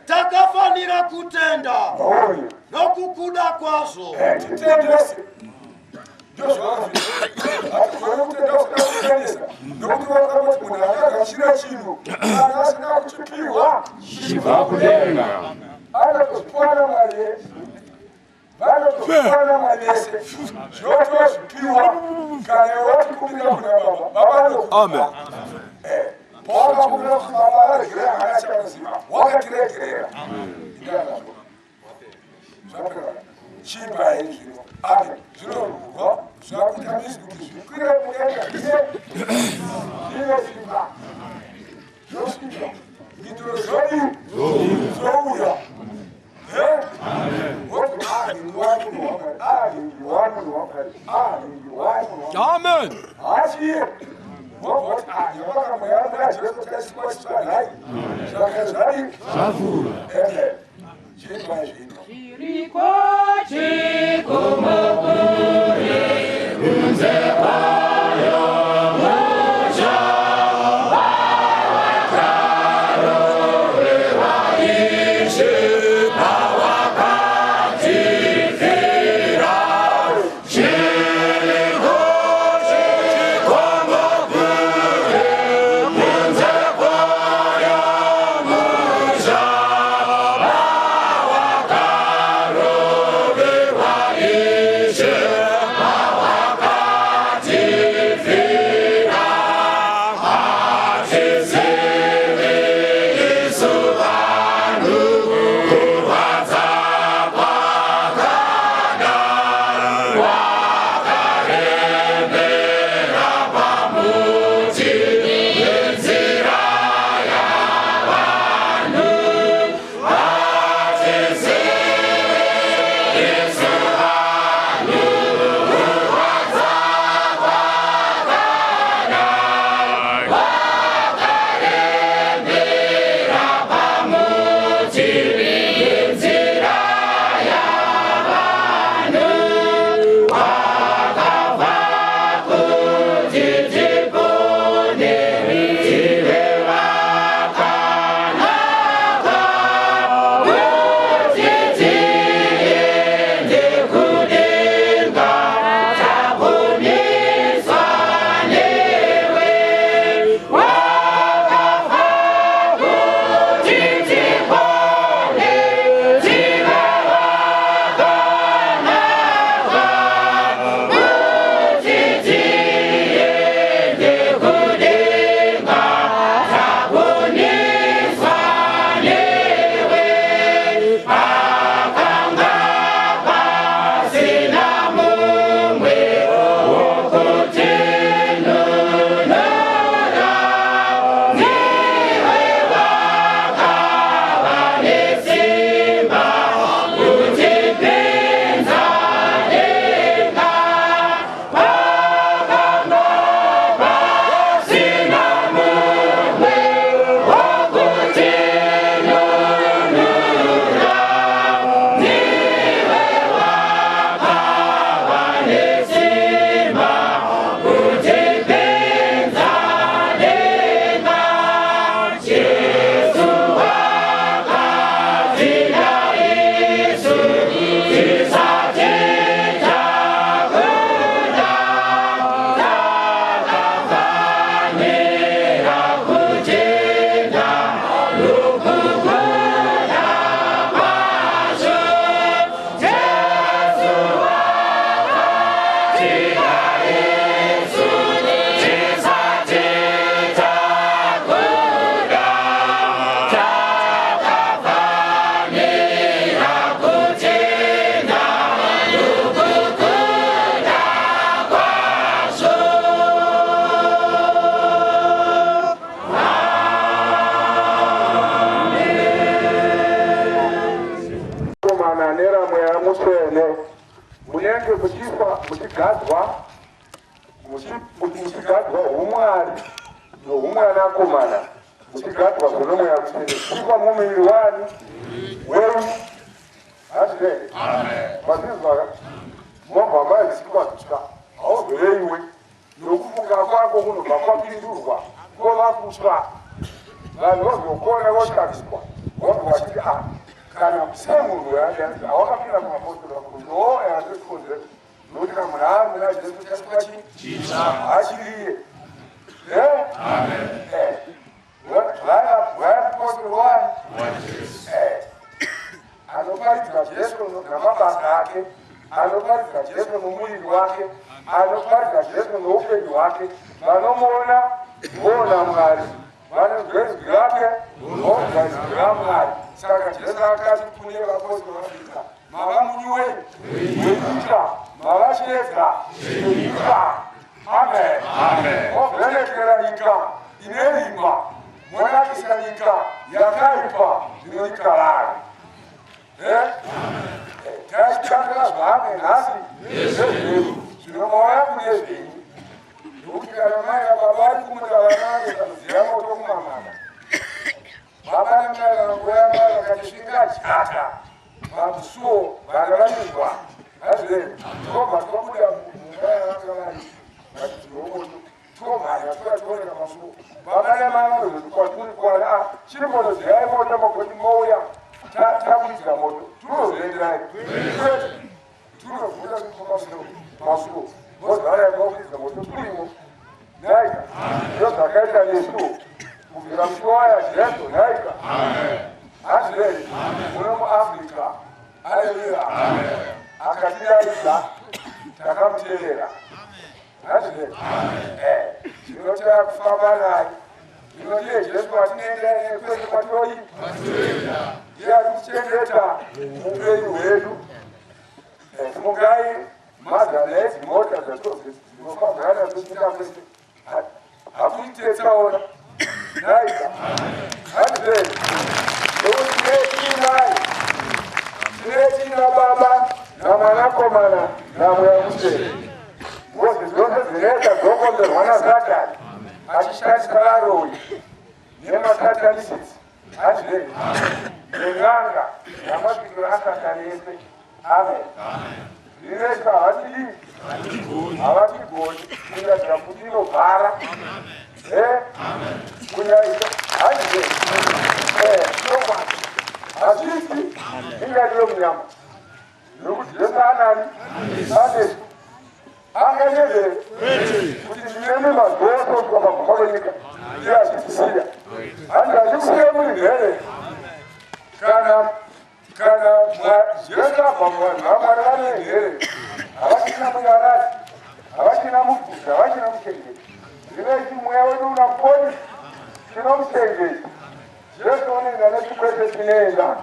takafanira kutenda no kukuda kwazo Amen. mushikadzwa umwe mwari noumwana akomana muchigatwa kunomwe yakutene ikwa mumiri wani weru azvire mazvizvaka mwabva maziva kutya hauzoreiwe nokufunga kwako kunobva kwapindurwa kova kutya vanhu vozokona votariswa vobva vachiti kana semunhu awakapinda kumapostoli vakuno yaatokonzera nokuti kana munhu amuna jesu chaiva chii achiriye vaapostoli wani anoparidza jesu namabasa ake anoparidza jesu nomuviri wake anoparidza jesu noupenyu hwake vanomuona voona mwari vanonzwa izwi rake vonzwa izwi ramwari saka jesu akati kune vapostoli vavika mava munyu wenyika mava chiedza chenyika amen ovhenekera nyika ine rimba monakisa nyika yakaipa zvino nyika rari taitangura zvamwe nhasi zvezvedu zvinomauya kune zvenyu nokuti kana mai nababa vari kumuta vanange kaziva moto kumamana baba namai vanangoyamba vakatipinga chata pamusuwo vana vanirwa azvire tobva tobuda mumba yavanga vari vatizoomoto tomhanya toationeka pasuwo baba namai vanozoti kwaturi kwana chiri moto ziyai moto magoti mouya taburidza moto tunozoenderai tunovuda masuwo mozara maburidza moto turimo naika ndo zvakaita nesu kubvira mutowa yajesu naika azvire muno muafrica aleluya akatidaidza takamuteerera azvire zvinotaya kufamba naye zvinotiye jesu watinoenda kwese kwatoi iye atikuchengeta muupenyu hwedu mungai mazana edzimota dzinofambira nadzo kuinda kwese hakuitetsaona naika azvire nokuti netinai tinetina baba namwanakomana namweya mutsvene ngozi dzose dzinoita dzokonzerwa nasatani achishandisa varoi nemasatanisisi azvire nen'anga namabhiro asatani ese amen zvineka havatigoni kunyaira kuti inogara kunyaita azvire hazvisi ingadiwe munyama nokuti jesu anani anesu anganezere kuti ndineme mazoso pamaguma kwenyika ndiazvisiya handazvikusiye muri mhere kana jesu abva muvanhu vamwari vane here havachina munyarasi havachina mubvudzi havachina muchengeti zvinoiti mweya wedu una muponi tinomuchengeti jesu unoenda nechikwese chinoenda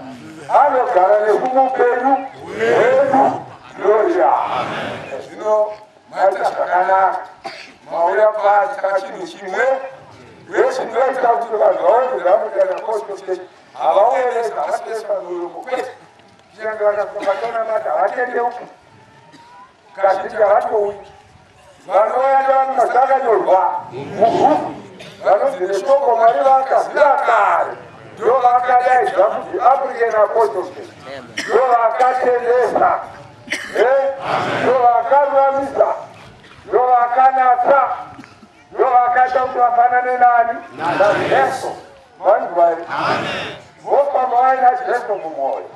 anogara nekumupenyu hwedu gloria zvino maita zvakanaka mauya pasi kachinhu chimwe wechinoita kuti vanhu vaonzera apostoli havauyereza havatoesa muromo kwete kunyange vakatonamata havatendeuki kazhinji havatouyi vanoenda vano zvakanyorwa mubhuku vanonzi neshoko mwari vakaziva kare ndo vakadaidza kuti african apostles ndo vakatendesa ndo vakaruramisa ndo vakanatsa ndo vakaita kuti vafanane nani najesu vanzwai vofamba vaina jesu mumwoyo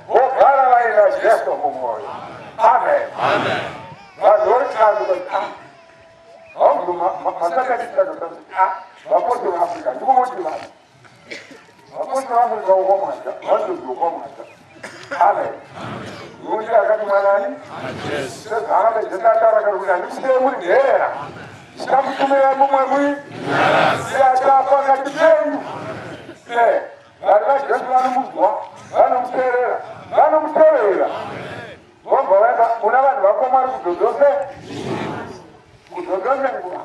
vogara vaina jesu mumwoyo amen vanhu vorikandua vapostoli africa ndikomoti vanhu vapostoli africa ukomwata vandozi ukomwata amen nokuti akati mwanani sezvaange jesu ataura kuti handikusiye muri nhera ndikamutumira mumwe mui iachapa akati penyu vanhu vajesu vanomuzwa vanomuteerera vobva vaenda kuna vanhu vako mwari kudzodze nguva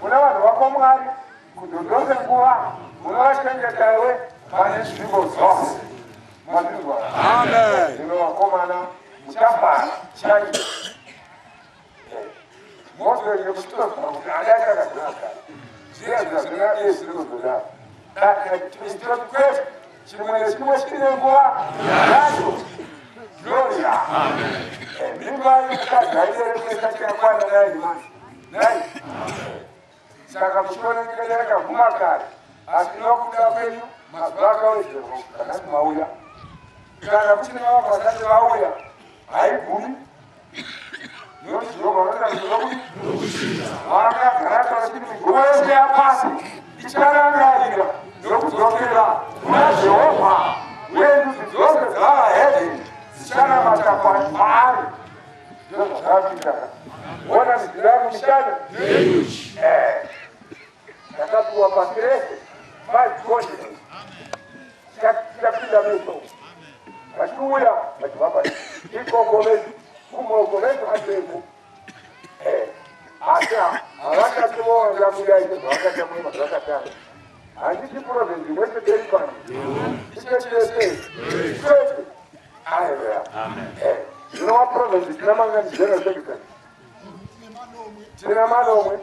kuna vanhu vako mwari kudzodze nguva unovachengetaiwe pane nzvimbo dzose mazvinzwa zvino vakomana muchafara chaizvo Mose yekutoka anataka kunaka. Zia zina Yesu ndoda. Na Kristo kwesi chimwe chinengwa yacho. Gloria. Amen. Mimba yukata ile kati ya kwana naye imani. Naye. Saka kushona kikaleka kumakari. Asinokuda kwenyu mazwaka wewe kana mauya. Kana kuchina wako kana mauya. Haibuni. Noti roho wala ndogo. Mara karata wasini gozi ya pasi. Ichara ndio. Nokuzokera. Unajoma. Wewe ndio za hedi. Sana matakwa mahali. Ndio sababu wana msilamu mshana. Nataka wapasireke. Five continents. Chakula mito. Katuya, baba. Iko gomezi. Kumo gomezi hatebu. Asa, haraka tuwa za mudai, haraka ya mwema, haraka tano. Andiki province, wete terikani. Ikete. Amen. You know what province? Kinamanga ni general secretary. Tina manomwe.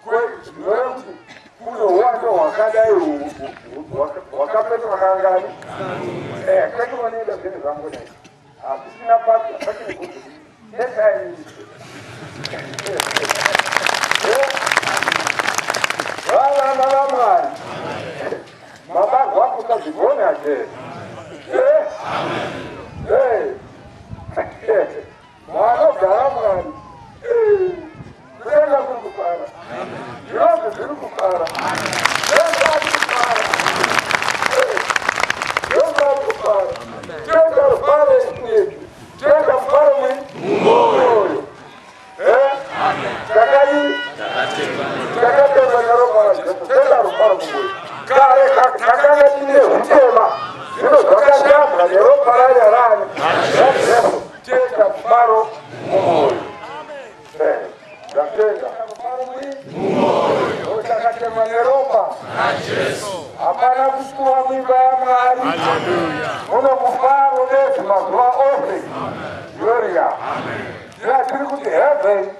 Kwe, nwereuti. Kuno wando wakada yu. Wakapete wakangani. Kwetu wanenda zene zangu na. Sina pati, pati ni kutu. Nesa ni. Wala nalamari. Mama wako kazibone aje. Mwana garamari. Kwenda kukupara. Yote kukupara. Kwenda kukupara. Kwenda kukupara. Kwenda kukupara yetu. Kwenda kukupara mmoyo. Kakali. Kakali wanaroma. Kwenda kukupara mmoyo. Kare kakanga tine utema. Ndio kakanga ndio para ya rani. Cheka paro mmoyo. Dakika paro mmoyo. Utakate maneropa. Hapana kuchukua mimba ya mahali. Haleluya. Uno kufaro letu mazwa ofe. Gloria. Amen. Ya kirikuti heaven.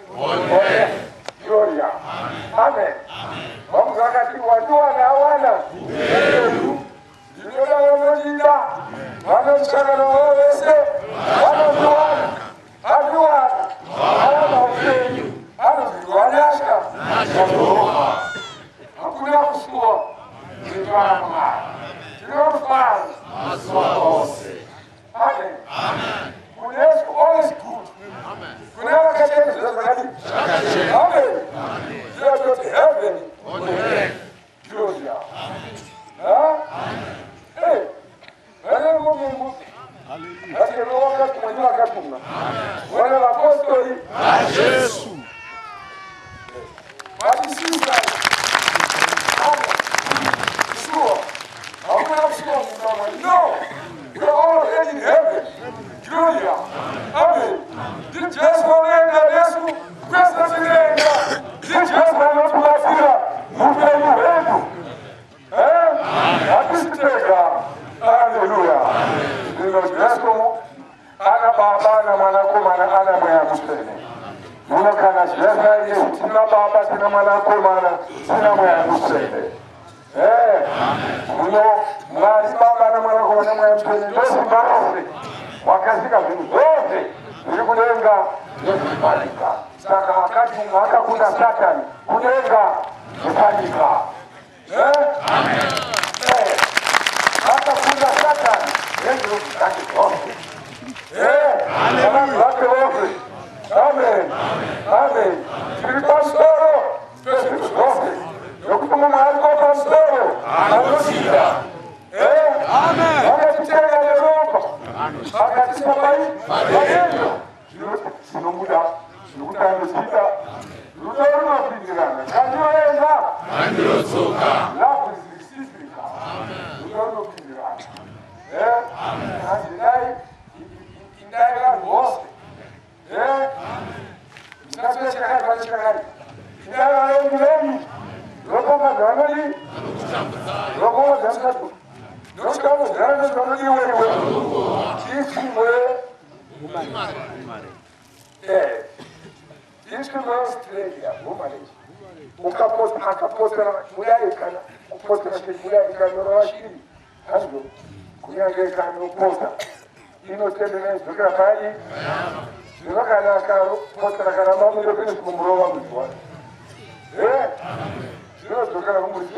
Gloria. Amen. Mungu wakati watu wanawana. Ndio wanajinda. Wanamshaka na wewe se. Wanajuana. Hajuana. Hawana upenyo. Wanajuanasha. Hakuna kushukua. Nibama. Tunafanya. Maswahose. Amen. Amen. Kunesu always good. Amen. Kuna wakati tunazungumza. Amen. Amen. You go to heaven. Amen. Gloria. Amen. Hey. Wewe Mungu. Haleluya. Ndio wakati mwenyewe akatuma. Wana wa apostoli. Yesu. Basi sisi sure. I'm not sure. No. We're all in heaven. Gloria. Amen. Did just one end of this? Questa firenga. Did just one of la fila. Mupelu redu. Atistega. Hallelujah. Ndio Yesu ana baba na mwanako na ana mwana mstene. Unakana shaka Yesu sina baba sina mwanako sina mwana mstene. Uno mwari baba na mwanako na mwana mstene. Yesu barofe. Wakazika vitu zote. Nilikulenga Yesu malika. Saka wakati mwaka kuna Satani kulenga kufanyika. Amen. Hata kuna Satani Yesu akitoka. Haleluya. Amen. Amen. Kripastoro. Yokumu mariko pastoro. Anosida. Amen. Anatutega Europa. Akatisabai. Amen. Sinombuda. Nukutanga sita. Lutoro pindirana. Kanyoenda. Androsoka. Lafu zisifika. Amen. Lutoro pindirana. Amen. Andai. Indai la voz. Sasa chakari bali chakari. Indai la nguleni. Loko magangani. Loko magangani. Loko magangani wewe. Sisi wewe. Umare. Isso que nós tiredi ya bumale ukapota akapota kudai kana kupota kudai kana rawashiri hazo kunyange kana upota ino tende na zikra bayi zikana karo pota kana mamu ndio kile kumrowa mtu sio zikana kumuri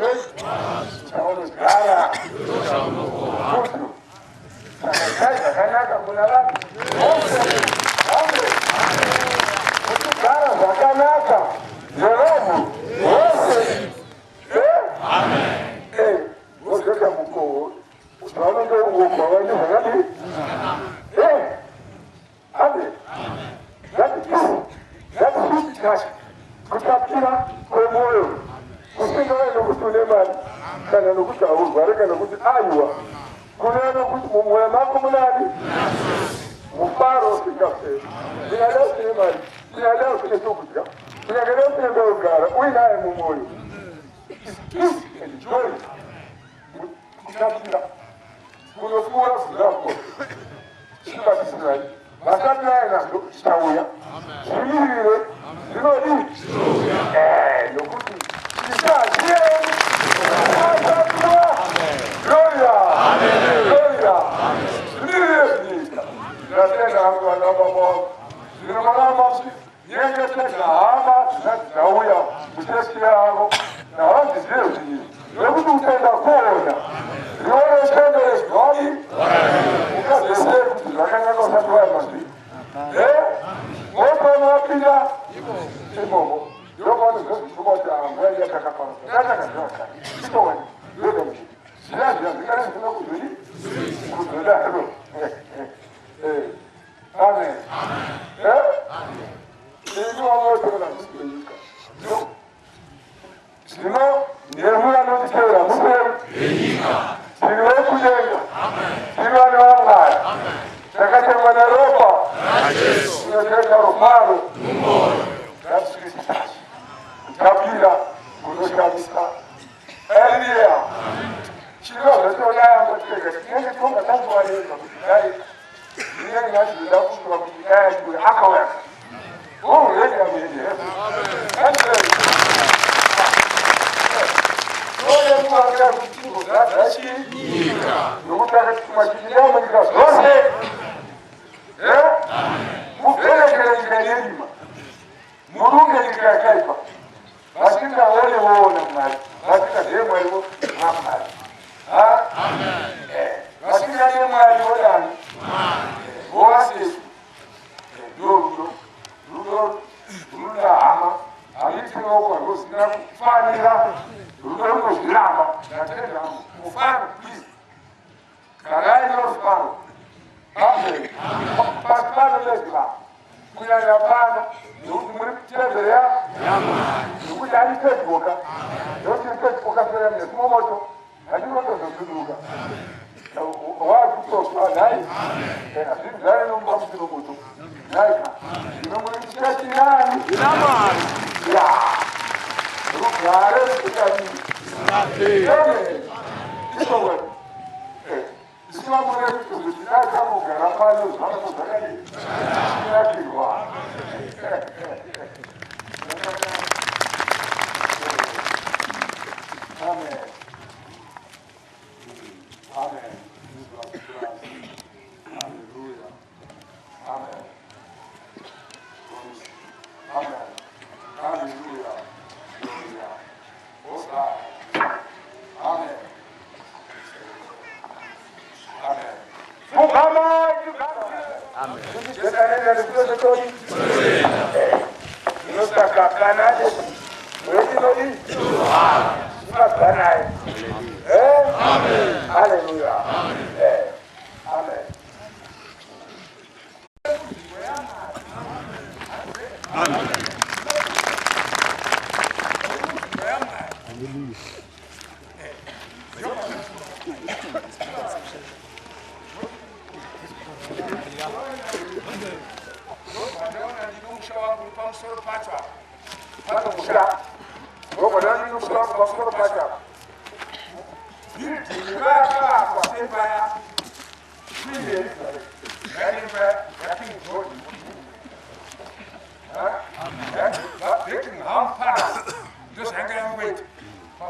taono kara kutu kana kuna la Cara, sacanaka, Jerônimo, você, Amém. Você que é muito, o trabalho do Hugo, vai dizer ali, Amém. Já te fica, kutapira, como eu, você não é no muito lembrado, cara no muito Hugo, cara no muito Aiwa, quando no muito Moema comunidade, o faro fica feio, vinha de lembrado. Leo kinatukuja. Tunaangalia tendo gara. Uinaye mumoyo. Enjoy. Kutapira. Kunofura fulako. Sibakisrai. Bakatla ina tawuya. Amen. Sinodi. Lokuti. Sisa. Gloria. Amen. Gloria. Amen. Natenda hapo anaomba Ninamalama yenge tena ama na huya mtesi yao na wazi zile hebu tutenda kuona yule tena eswali ukasema tunakanga kwa sababu masi moto na pila simomo yoko ndio kumoja ambaye atakapana nataka kutoka sio wewe ndio sasa ndio tunakuzuri kuzuri Amen. Sino amoto na sikuika. Sino nehura no tikera musem. Enyika. Sino kujenga. Amen. Sino anawala. Amen. Takate mwana ropa. Yesu. Sino teka romaro. Mumoro. That's Christus. Kapila kunoshabisa. Elia. Sino ndio ya mteka. Nenge konga tangu wale mabidai. Nini nasi da kuwa kujaya kule akaweka. Oh, yeye amejia. Amen. Oye mwanga kutingo dadashi. Nika. Nukutaka kumajiliana mnika zote. Mupele kile kikayelima. Murunge kikakaipa. Basika wale waona mali. Basika demo hivyo mali. Amen. Basika demo hivyo ndani. Oasis, Lula ama, aliti ngoko ngosina kufanira, Lula ngosirama, natenda kufana please. Karai ngosifano. Amen. Pasipano lesla. Kuya yapano, muri tebe ya. Kuya ali tebuka. Yote tebuka fere mne kumoto. Adiko to tuduka. Watu kwa dai asili dai no mbamu no moto dai no mwenye nani inama ya rukare kutani ate sio wewe sio mwenye kutaka kama garapalo sana kutani ya kiwa amen amen. Hallelujah. Amen. Amen. Hallelujah. Hallelujah. Hosanna. Amen. Amen. Muhammad. Amen. Amen. Hallelujah. Amen. Amen.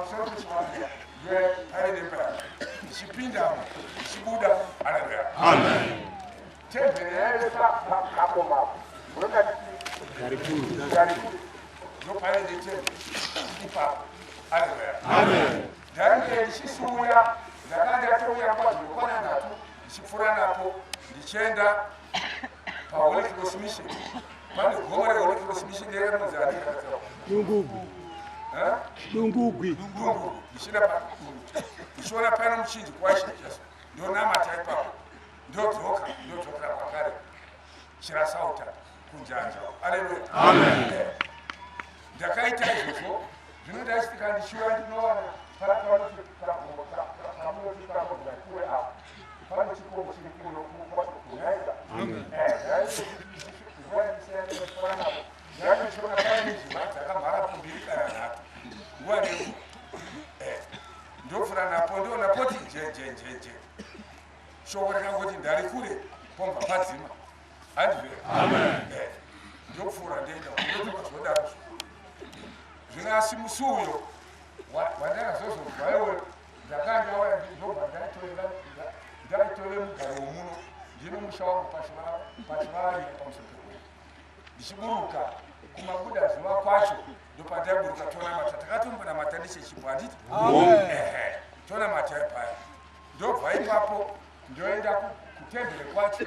pamusoro pechivandia aine mbaya ichipindamo ichibuda. Haleluya. Amen. Tembele yaelesa kakomapo. Garikuru. Ndopaine tembele ipapo. Haleluya. Amen. Ndange ichisuya ndakanga yatouya kwazvikwana napo ichipfuura napo ndichienda paHoly Cross Mission. Pane gomo reHoly Cross Mission reMozambique. Dungugwi. Ndichienda ndichiona pane muchinji kwaisha Jesu. Ndonamata ipapo. Ndodzoka kwakare. Chirasauta kunjanja. Haleluya. Amen. Ndakaita izvozvo zvinoda chitika ndichiuya ndinowana parapamuti kure apo pane chikomo chiri kuno kunaida ndichiona pane nzima dzakamhara kumbiri kana nhatu nguva neu ndofura napo ndiona poti njenjenjenje shoko rakangoti ndari kure pomba padzima handizve ndopfuura ndoenda ndotokazvodaro zvino asi musi uyo wandakazozobvaiwe ndakanga waya ndobva ndaitore mugaro womuno ndino musha wangu pachivararira pamusoro pekwe ndichiburuka kumabuda zuva kwacho ndopandaiburuka tonamata takatombonamata ndichechipo handiti tonamata ipaya ndobva ipapo ndoenda kutembere kwacho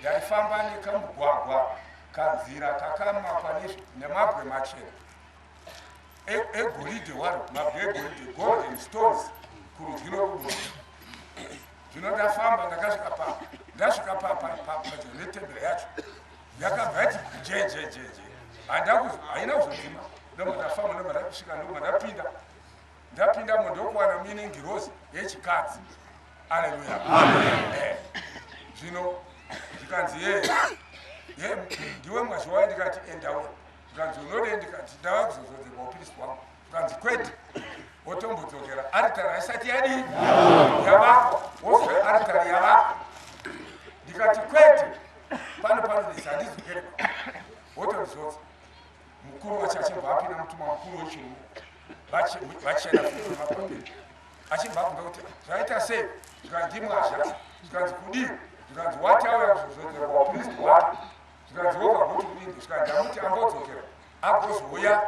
ndaifamba nekamugwagwa kanzira kakamakwa nemabwe machena egoridhe waro mabwe egoridhe golden stones kurudyi nokuruboshwe. Zvino ndafamba ndasvika padyo netembere yacho yakabva yati jejejeje haina kuzodzima ndomba ndafamba ndomba ndakusvika ndomba ndapindamo ndokuwana miningirozi yechikadzi. Haleluya. Zvino ndikanzi ndiwe mwazhi waye ndikati endawe ndikanzi unode ndikati ndava kuzozodzerwa upristi wangu ndikanzi kwete wotombodzokera aritari haisati yadii yavakwa wozve aritari yavakwa ndikati kwete panodisa handizokeriwa wotondizodza mukuru wacho achibva apinda mutuma mukuru wechirungu vachena mapapiri achibva abvunza kuti zvaita sei ndikanzi mwazha ndikanzi kudii ndikanzi wati auya kuzozodzerwa upristi wake ndikanzi woga kuti kudii ndikanzi amuti ambodzokera agozouya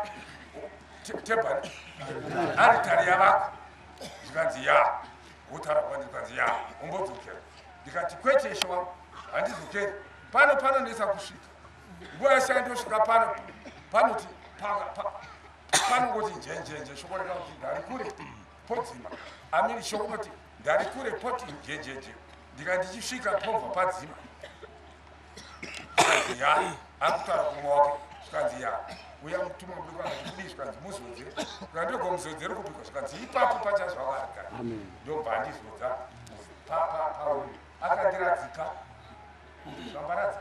tebhani aritari yavako ndikanzi ya wotaura kwandi ndikanzi ya umbodzokera ndikati kwete ishe wangu handizokeri panonesa kusvika nguva yese andosvika panoti panongoti njenjenje shoko rakakuti ndari kure podzima amini shoko noti ndari kure poti njenjenje ndikandichifika pobva padzima ndikanzi ya akutaura kumwe wake zvikanzi ya uya mutuma kudii zvikanzi muzodze ukandogwa muzodzeri kupika zvikanzi ipapo pachazvawarikara ndobva handizodza pauri akandiradzika zvambaradza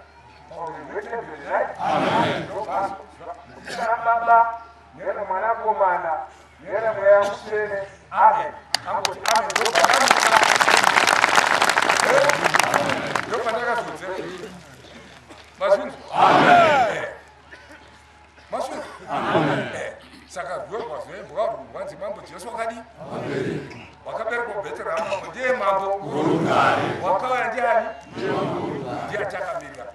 pauri netembere Baba, nera mwanakomana, nera mweya musene. Amen. angoti amen ndobva ndakazodzera mazvinzwa mazvinzwa saka rwezvembwa rwanzi mambo Jesu wakadii wakaberekwa Bheterehema ndiye mambo wakauya ndiani ndiye achakamirira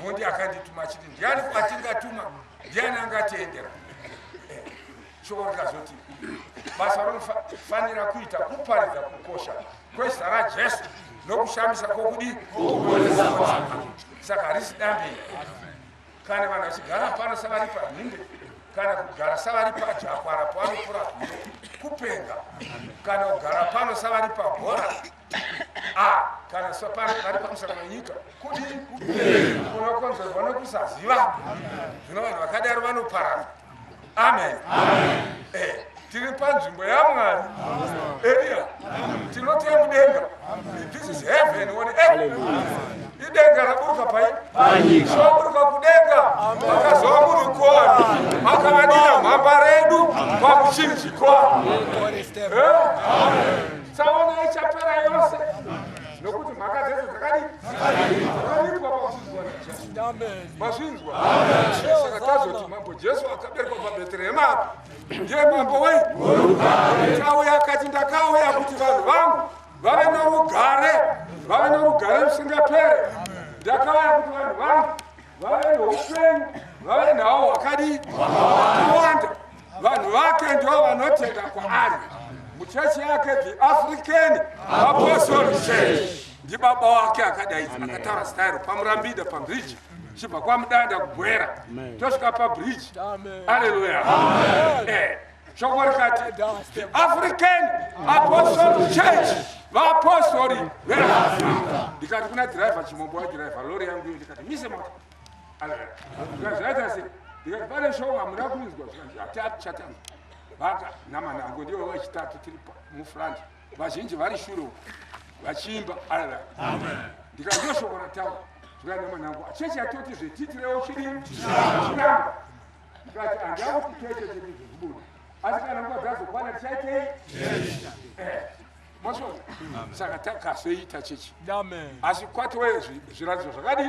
nondi akandituma achiti ndiani kwatingatuma ndiani angatendera shoko rikazoti basa rinofanira kuita kuparidza kukosha kwezita raJesu nokushamisa kwokudii saka harisi dambe kana vanhu vachigara pano savari panhimbe kana kugara savari pajakwara pavanopfuura kupenga kana kugara pano savari pabhora kana vari pamusana wenyika kudii kunokonzerwa nokusaziva zvino vanhu vakadaro vanoparara. Amen. Tiri panzvimbo yaMwari. Eya. Tinotiye mudenga. This is heaven on earth. Idenga raburuka pai. Shoburuka kudenga. Vakazova muri kwani. Makavadira mhamba redu pamuchinji kwani. Saona ichapera yose. Nokuti mhaka dzedu dzakadipwa pauchinjwa naJesu. Mazvinzwa. Saka tazoti mambo Jesu akaberekwa paBheterehema ndiye mambo wei ndakauya kuti vanhu vangu vave norugare rusingapere. Ndakauya kuti vanhu vangu vave noupenyu, vave nhawo hwakawanda. Vanhu vake ndio vanotenda kwaari. Muchechi yake the African Apostolic Church. Ndibaba wake akadaidza akataura style pamurambida pabridge chibva kwamudanda kubwera tosvika pabridge. Haleluya. Shoko rikati the African Apostolic Church vaapostoli veAfrica. Ndikati kuna driver chimombo wadriver lori yangu iyo ndikati mise mota. Haleluya. Ndikati sei ndikati pane shoko hamuna kuizwa zvikati chatanga vaka namanango ndiwo wechitatu tiri mufront vazhinji vari shure vachimba. Haleluya. Ndikati ndio shoko rataura zvika namanango chechi atoti zvetitirewo chirimo chinamba. Ndikati andava kuti chechi chezvibuda asi kana nguva dzazokwana tichaitei mosvona. Saka takazoita chechi asi kwatowe zviratidzo zvakadi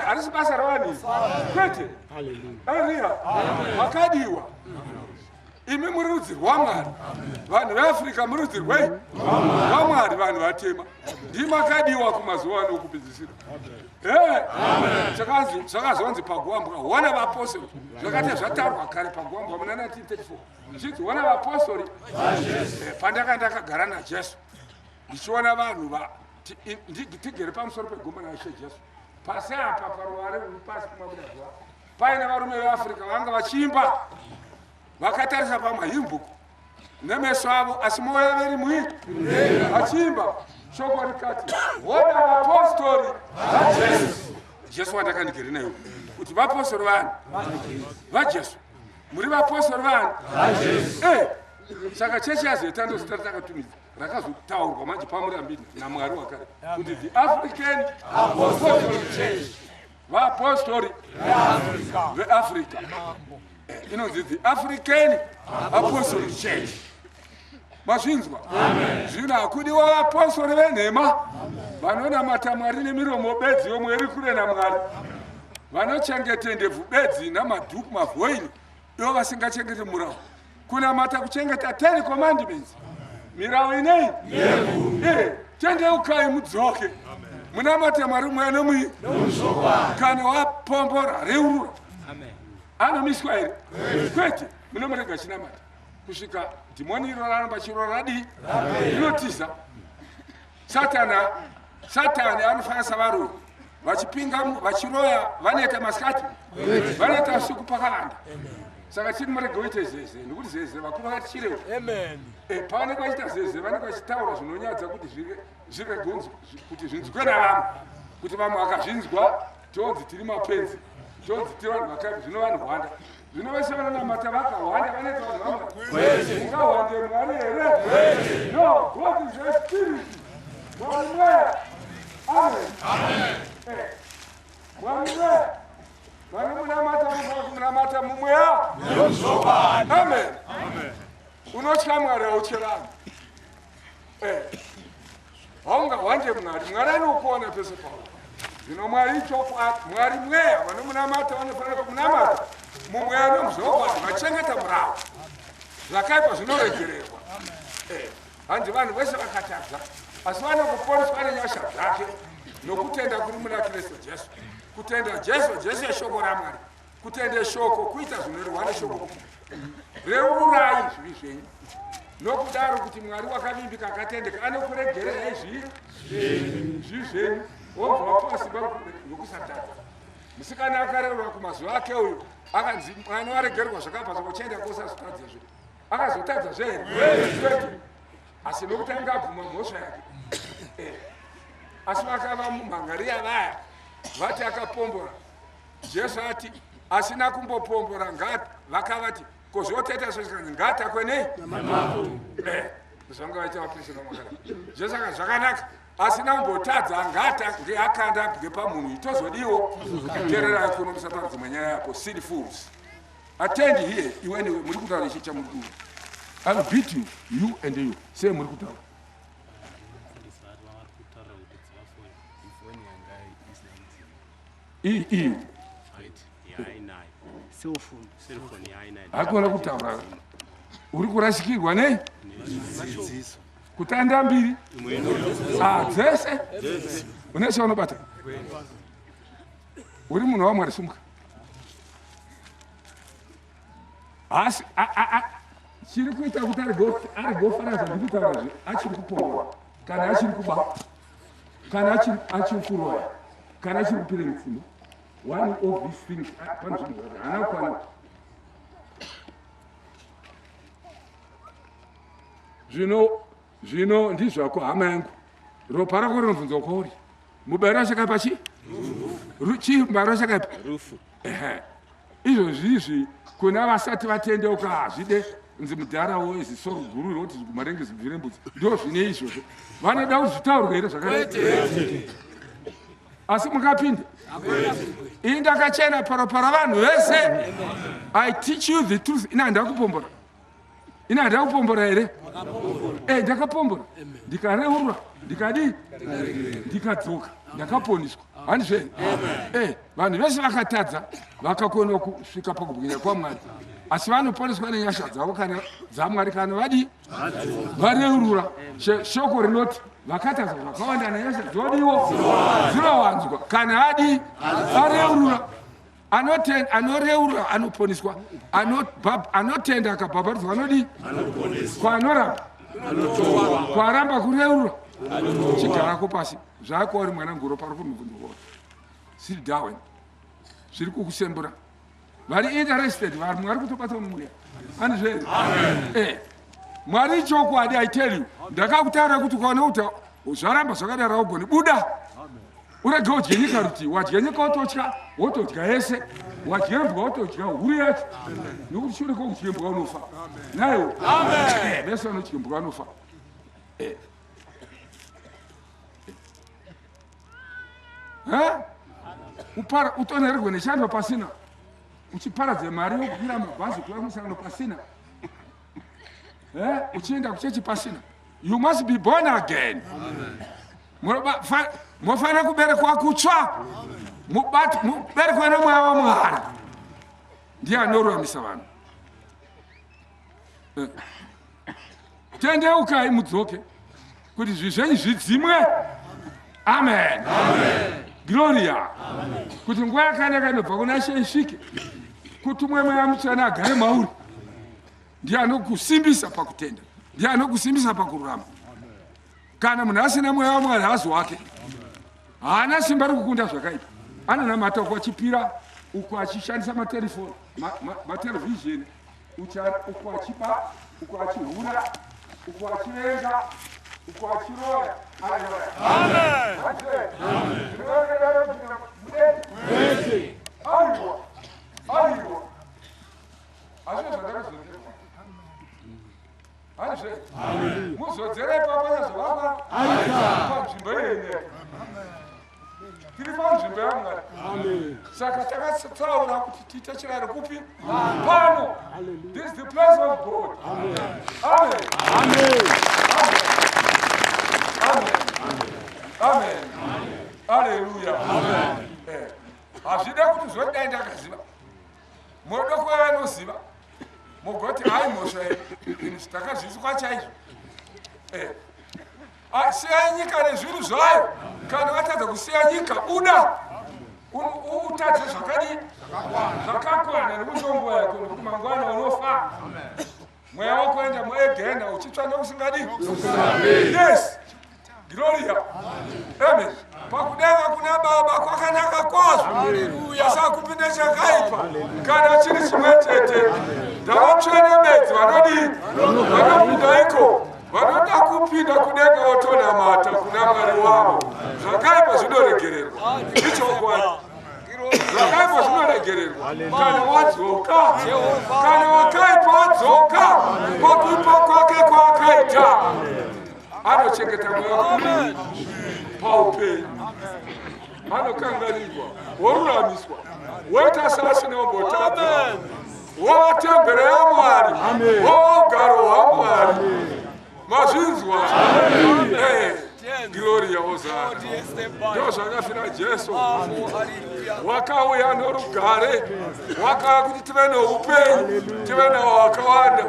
harisi basa ravani kwete. Haleluya. Makadiwa imi muri rudzi rwaMwari. Vanhu veAfrica muri rudzi rwaMwari. Vanhu vatema ndimakadiwa kumazuva ano okupedzisira. Zvakazonzi pakuambwa one of apostles. Zvakati zvataurwa kare pakuambwa muna 1934 zvinzi one of apostles. Pandakagara naJesu ndichiona vanhu tigere pamusoro pegomba naIshe Jesu pasi apa paruware ruri pasi kumabuda zuva paine varume veAfrica vanga vachiimba vakatarisa pamahimbuku nemeso avo asi mwoyo veri muini vachiimba. Shoko rikati what of apostoli vaJesu. Jesu wandakandigere nayo kuti vaapostoli vani vaJesu. Muri vaapostoli vani vaJesu. Saka chechi yazeta ndo zita ratakatumidza rakazotaurwa manje pamurambidi naMwari wakare kuti the African Apostolic Church vaapostoli veAfrica. Inonzi the African Apostolic Church. Mazvinzwa. Zvino hakudiwa vaapostoli venhema vanonamata Mwari nemiromo bedzi yomwe iri kure naMwari, vanochengete ndebvu bedzi namadhuku mavhoiri ivo vasingachengete murau. Kunamata kuchengeta 10 commandments. Mirau inei tendeukai mudzoke munamate Mwari mumwe nomumwe kana wapombora reurura anomiswa here kwete munomurega chinamata kusvika dhimoni iro raramba chiro radi rinotiza. Satani anofanisa varoi vachipinga vachiroya vanoita masikati vanoita usiku pakalanda. Saka chiri murege uite zeze nekuti zeze vakuru vakati chirewo. Pavanenge vachita zeze vanenge vachitaura zvinonyadza kuti zviregonzwe kuti zvinzwe navamwe kuti vamwe vakazvinzwa tonzi tiri mapenzi tonzi tiri vanhu vakaipa. Zvino vanhu hwanda zvino vese vanonamata vakahwanda vanoita vanhu vamwe ungahwande Mwari here. No, God is a spirit. Mwari mweya. Amen. Mwari mweya. Vanomunamata mumweya. Amen. Unotya Mwari autyerani. Haungahwande Mwari. Mwari anokuona pese pauri. Zvino Mwari chokwadi. Mwari mweya. Vanomunamata vanofanira kumunamata mumweya nomuzokwadi vachengeta murau. Zvakaipa zvinoregererwa. Hanzi vanhu vese vakatadza asi vanokuponeswa nenyasha dzake nokutenda kuri muna Kristu Jesu. Kutenda Jesu shoko raMwari. Kutenda shoko kuita zvinorehwa neshoko. Reurai zvivi zvenyu. Nokudaro kuti Mwari wakavimbika akatendeka anokuregererai zvivi zvenyu. Wobva wapasimba nokusatadza. Musikana akarerwa kumazuva ake uyu akanzi mwana waregerwa zvakabva zvokuchenda kosazotadzazve akazotadzazve here asi nokuti anga abvuma mhosva yake. Asi vakava mumhangariya vaya vati akapombora. Jesu ati asina kumbopombora vakavati kozvoteta zvezvikanzi ngatakwenei zvanga vaita vaprista vamakara. Jesu akati zvakanaka asina kumbotadza ngata ngeakanda ngepamunhu itozodiwo tererai kuno musaparidza manyaya yako silly fools. Attend here iwe newe muri kutaura ichi chamuri kuita. I will beat you and you. Say muri kutaura. Hakuna kutaura. uri kurashikirwa ne kutanda mbiri dzese unesha unobata uri munhu wamwari sumuka asi chiri kuita kuti ari gofaradza ndikutaura achiri kupongwa kana achiri kuba kana achiri kuroya kana achiri kupira mipfundo one of these things hana kukwana zvino ndizvako hama yangu ropa rako rinobvunzwa kwauri mubayiro achakaipa chi chimbaro achakaipa rufu izvozvizvi kuna vasati vatendeuka hazvide nzi mudharawo izisoro guru roti zigumarenge zibvire mbudzi ndo zvine izvozvo vanoda kuti zvitaurwe here zvakaita asi mukapinda ini ndakachena paropara vanhu vese I teach you the truth ina ndakupombora here ndakapombora ndikareurwa ndikadzoka ndakaponiswa handizveni vanhu vese vakatadza vakakona kusvika pakubwinya kwaMwari asi vanoponeswa nenyasha dzavo kana dzaMwari kana vadi vareurura shoko rinoti vakatadza vakawanda nenyasha dzodiwo dzinowanzwa kana vadi vareurura anoreurura anoponiswa anotenda akabhabhatidzwa anodi kwaanoramba kwaramba kureurura chigarako pasi zvako uri mwana ngoro pari kunubvunduko sit down zviri kukusembura vari interested vari mwari kutobata muya andizveri mwari chokwadi I tell you ndakakutaura kuti ukaona kuti zvaramba zvakadara ugoni buda urege udye nyika ruti wadya nyika wototya wotodya yese wadyembwa wotodya huru yacho nokuti shure kwokudyembwa unofa nayo vese vanodyembwa vanofa utonererwe neshando pasina uchiparadze mari yokukwira mabhazi kuya musangano pasina uchienda kuchechi pasina you must be born again mofanira kuberekwa kutsva muberekwa nemweya waMwari ndiye anoruramisa vanhu tendeukai mudzoke kuti zvizvenyu zvidzimwe amen gloria kuti nguva yakanaka inobva kuna She isvike kuti mweya mutsvene agare mauri ndiye anokusimbisa pakutenda ndiye anokusimbisa pakururama kana munhu asina mweya waMwari hazi wake haana simba rekukunda zvakaipa anonamata uko achipira uko achishandisa matelefoni matelevhizheni uko achiba uko achihura uko achivenga uko achiroya muzodzera ipapa zvavaka panzvimbo yenye tiri panzvimbo yaMwari saka takatsaura kuti tiite chiraro kupi pano this is the place of God amen haleluya hazvide kuti zvodai ndakaziva moda kuva vanoziva mogoti hai mhosva takazviswa chaizvo siya nyika nezvinhu zvayo kana watadza kusiya nyika buda utadze zvakadii zvakakwana nekutombo yako nokuti mangwana unofa mweya wako enda muegenda uchitsva neusingadi yes gloria amen pakudenga kuna baba kwakanaka kwazvo asakupinda chakaipa kana chiri chimwe chete ndavatsvenemedzi vanodii vanopinda iko vanoda kupinda kudenga wotonamata kuna Mwari wavo zvakaipa zvinoregererwa ichokwadi zvakaipa zvinoregererwa kana wadzoka kana wakaipa wadzoka pakuipa kwake kwaakaita anochengeta mweya paupenyu anokanganirwa woruramiswa woita sasina ombotadza wotembere yaMwari wougaro hwaMwari mazvinzwa gloria ozara ndo zvakafira Jesu akauya norugare wakava kuti tive neupenyu tive nawo wakawanda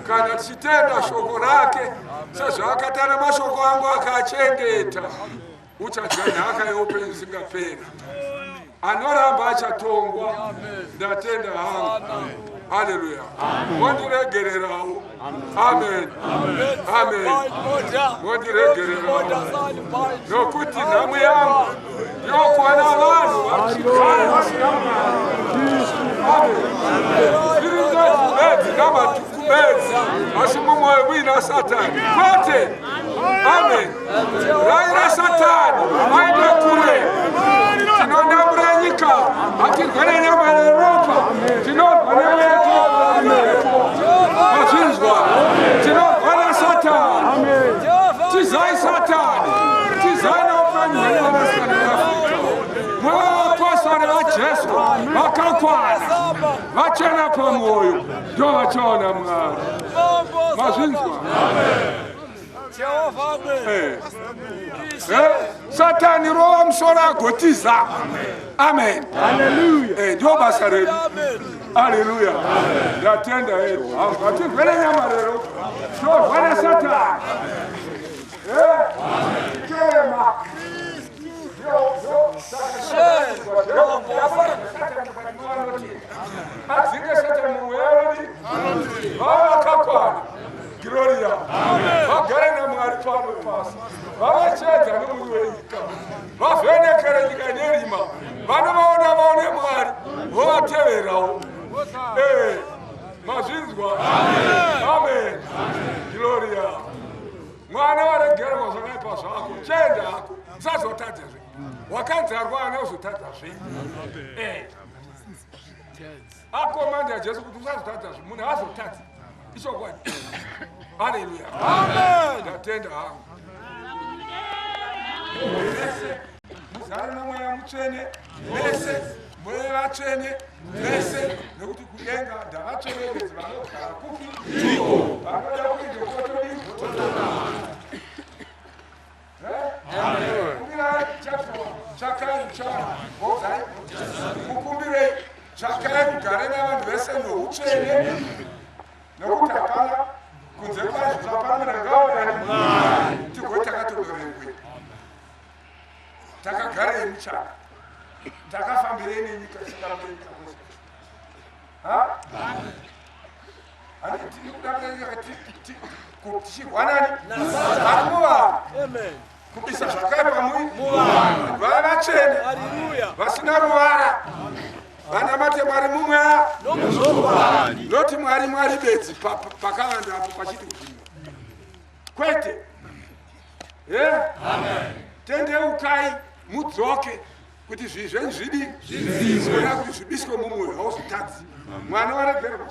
kana tichitenda shoko rake sezvaakatana mashoko angu akachengeta uchadya nhaka yeupenyu isingapera anoramba achatongwa ndatenda hangu haleluya mondiregererawo amen amen mondiregererawo nokuti nhamu yangu yokuwana vanhu vachigara zviri ndezvibedzi namatukubedzi asi mumwoyo muina satani kwete amen raira satani aende kure tinodambura nyika hatirwe nenyama neropa tinorwa neweto mazvinzwa tinorwa nasatani tizai satani tizai naupenyu hwenyanasikana yeafrika mwevapostori vajesu vakakwana vachena pamwoyo ndo vachaona mwari mazvinzwa satani rova musoro agotiza amen ndio basa redu haleluya ndatenda hedu hatirwere nyama rero torwa nesatani kema adzinge satani mumweyaudi vavakakwana gloria vagare namwari pamwe pasi vavachedza nemuri wenyika vavhenekere nyika nerima vanovaona vaone mwari vovateverawo mazvinzwa amen gloria mwana waregerwa zvakaipa zvako chenda hako usazotadzazve wakanzarwa ane uzotadzazve akomanda yajesu kuti usazotadzazve munhu azotadza ichokwadi haleluya ndatenda hangu vese muzare namweya mutsvene vese mweya vatsvene vese nekuti kudenga ndavatsveneredzi vanogara kupi vanoda kuite kotodii kumbirai chakai chaozai mukumbirei chakai kugare navanhu vese noutsvene nekuti hapana kunze kwazvo zvapanonagaonani tigoti takatoberengwe takagarei muchaka takafambirei nenyika isingapeika tichirwanani vari muvanhu kubisa zvakaipa vava vatsvene vasina ruvara vanamate mwari mumweya noti mwari bedzi pakavanda apo pachiti kudini kwete tendeukai mudzoke kuti zvinhu zvenyu zvidii kuti zvibiswe mumwoyo hauzotadzi mwana waregerwa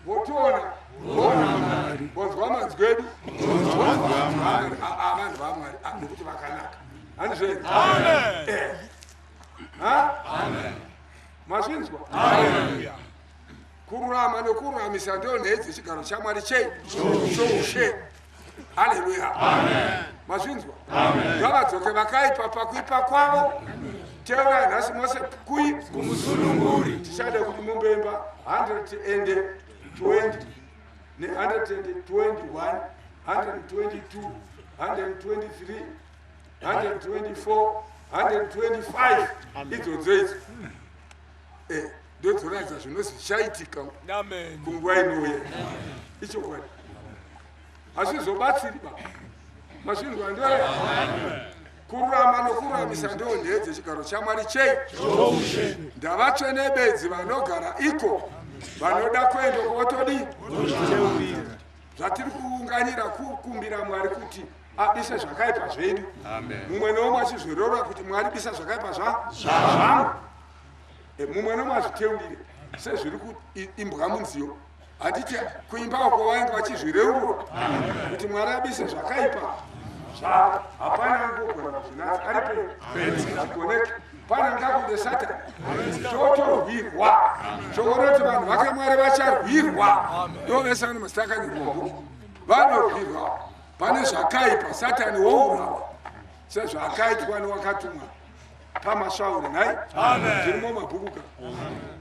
votiona bonzwa manzwi edu avanhu vamwari nekuti vakanaka handizveni mazvinzwa kururama nokururamisa ndio nhedzi chigaro chamwari chei choushe haleluya mazvinzwa ngavadzoke vakaipa pakuipa kwavo teurai nhasi mose kui kumusununguri tichade kuti mumbemba 120 ne121 122 123 124 125 idzodzo idzo ndozoradza zvinozi zvichaitika kunguva inouya ichokwadi hazvizobatsiri baba mazvinzwa ndo kururama nokururamisa ndo nhedzi chigaro chamwari chei ndavatsvene bedzi vanogara iko vanoda kuenda kwotodii zvatiri kuunganira kukumbira mwari kuti abise zvakaipa zvedu mumwe nomwe achizvirora kuti mwari bisa zvakaipa zvangu mumwe nomwe azviteurire sezviri kuimbwa munziyo hatiti kuimba kwavainge vachizvireurwa kuti mwari abise zvakaipa hapana ngogona zvinatsi aripekoneki pana ngakunde satani totorwirwa chokoroti vanhu vake mwari vacharwirwa ndovesana mustakanyirwa vanorwirwa pane zvakaipa Satani wourawa sezvakaitwa newakatumwa pamasvauro nhai zvirimo mabhuku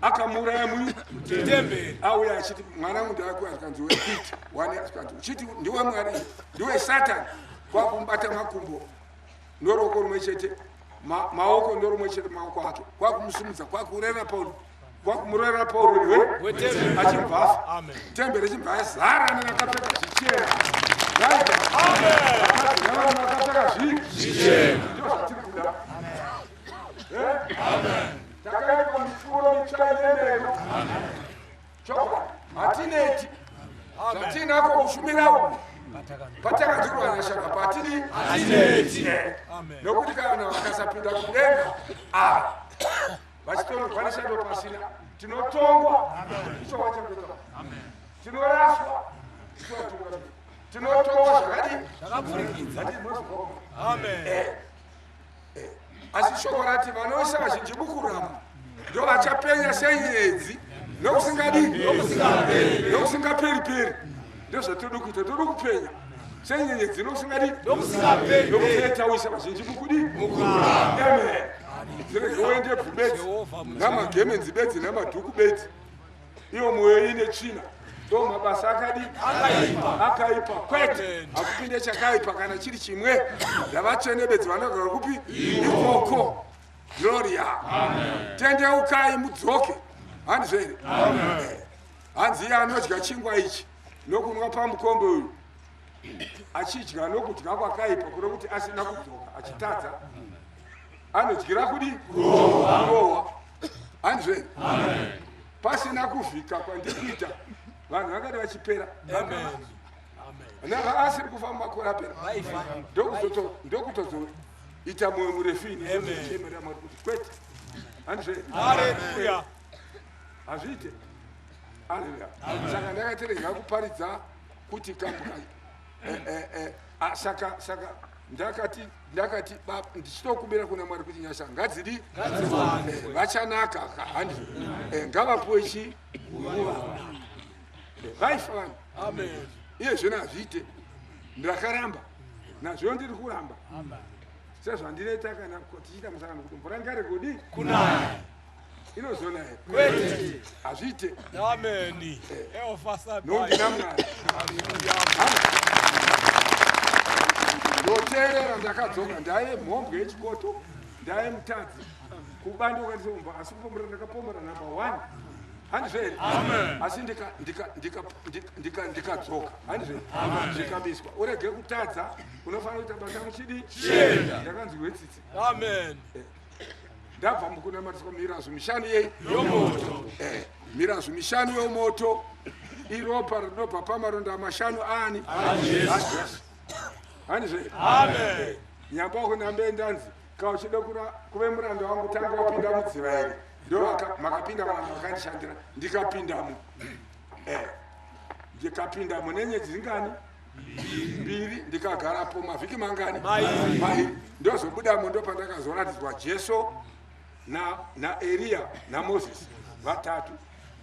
akamuuraya mutemberi auya achiti mwana mudhako akanzi wepiti wani akanzi uchiti ndiwe Mwari ndiwe Satani kwakumubata makumbo noroko rumwe chete maoko ndorumwe chete maoko ake kwakumusimudza kwakurera Paulo kwakumurera Paulo achibva temberi achibva azara nevakapfeka zvichena vakapfeka zvichena takaitwa mifuro michaenenero chokwadi hatineti zvatinako kushumirawo patakadzurwa nashaka patini hatineti nokuti kana vakasapinda kudenga vachitorwa shado pasina tinotongwa ichowachatoa tinoraswa ichowatunga tinotongwa zvakadii asi shoko rati vanoisa vazhinji mukurama ndo vachapenya senyedzi nokusingadii nokusingaperi ndozvatodi kuita todi kupenya senyedzi nokusingadii nokutaisa vazhinji mukudii amen zviregoende bvubedzi namagemenzi bedzi namadhuku bedzi iwo mwoyo ine tsvina ndo mabasa akadii akaipa kwete hakupinde chakaipa kana chiri chimwe ndavatsvene bedzi vanogara kupi ikoko gloria tendeukai mudzoke handizvere hanzi iye anodya chingwa ichi nokunwa pamukombe uyu achidya nokudya kwakaipa kure kuti asina kudzoka achitadza anodyira kudi kurohwa handizvere pasina kuvhika kwandikuita vanhu vakati vachipera asiri kufamba makore apera ndokutozoita mwoyo murefini chemera Mwari kuti kwete handizvere hazviite haleluya saka ndakaterega kuparidza kuti kambukai saka ndakati ndichitokubira kuna Mwari kuti nyasha ngadzidi vachanaka handizvo ngavapuwe chi vaifa vanhu iye zvino hazviite ndakaramba nazvo ndiri kuramba sezvandinoita kana tichiita musangano kuti mvura ngaregodi kunaya inozona here hazviite nondina Mwari ndoteerera ndakadzoka ndaye mhombwe yechikoto ndaye mutadzi kubanduka ndisomba asi kupomora ndakapomora namba 1 handizvere asi ndikadzoka handizvere zvikabiswa urege kutadza unofanira kuita basa muchidi ndakanzi wetsitsi ndabva mukunamatiswa mirazvo mishanu yei yomoto mirazvo mishanu yomoto iropa rinobva pamaronda mashanu ani handizvere nyamba kunambe ndanzi kana uchida kuve muranda wangu tanga wapinda mudziva here ndo makapinda vanhu vakandishandira ndikapindamo ndikapindamo nenyedzi dzingani 2 ndikagarapo mavhiki mangani mairi ndozobudamo ndo pandakazoratidzwa Jesu na Elia na Moses vatatu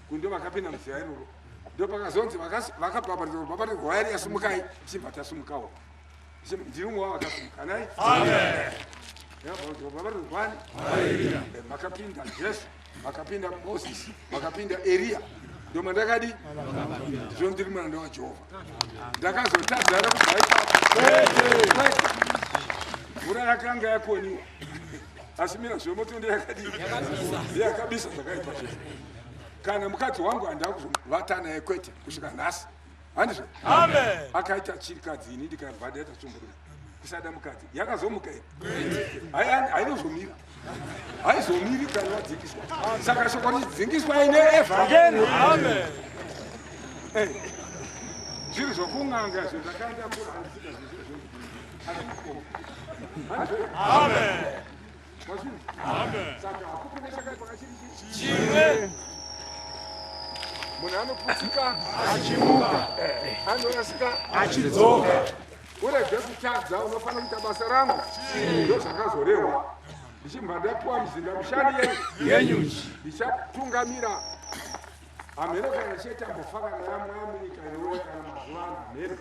kundo vakapinda mudziva iroro ndo pakazonzi vakapapatidzwa papati rwari yasimukai chibva tasumukawo ndiri umwe wavakasimuka nai makapinda Jesu makapinda Moses makapinda Elia ndo mandakadi ndizvo ndiri muranda waJehovha ndakazotadzana kuti mvura yakanga yakoniwa asi mina zvomoto ndeyakabisa zvakaipa zvese kana mukadzi wangu handava kuzovata naye kwete kusvika nhasi handizvo akaita chirikadzi ini ndikabva ndaita tsumburudzo kusada mukadzi yakazomuka hainozomira haizomiri kana wadzingiswa saka shoko richidzingiswa ine evhangeri zviri zvokung'anga zvo zvakaenda kuranzika saka hakupinda chakaipa chimwe munhu anoputsika achimuka anorasika achidzoka urege kutadza unofanira kuita basa rangu ndo zvakazorehwa ndichibva ndapiwa muzinda mushani yenyuchi ndichatungamira hamhero kana chete ambofaka nayamwe munyika inowe kana mazuva ano hamhero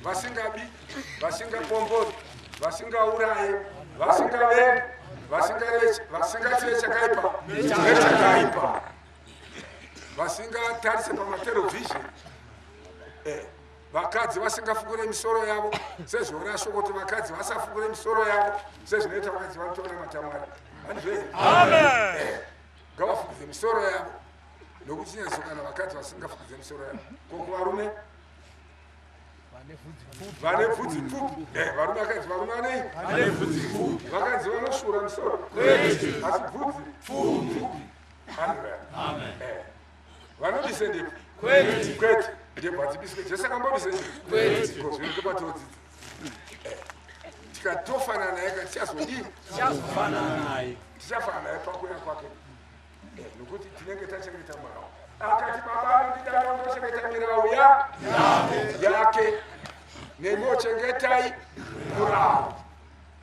vasingabi, vasingapombori, vasingauraye, vasingavengi, vasingatie chakaipa, vasingatarise pamatelevhizheni, vakadzi vasingafukure misoro yavo sezvona shoko kuti vakadzi vasafukure misoro yavo sezvinoita vakadzi vanotora matamari. Ngavafukidze misoro yavo nokuti nyeso kana vakadzi vasingafukidze misoro yavo kokuvarume vane bvudzi pfupi, varume vakadzi varume vanei vane bvudzi pfupi, vakadzi vanoshura misoro asi bvudzi pfupi. Vanobise ndipo kwete ndebvadzibiswe Jesu akambobise ndipo zviri kubatodzidza tikatofanana naye tichazodii tichafanana naye pakuya kwake nokuti tinenge tachengeta murau. Akati baba ndidaro ndochengeta mirau yake nemochengetai murau.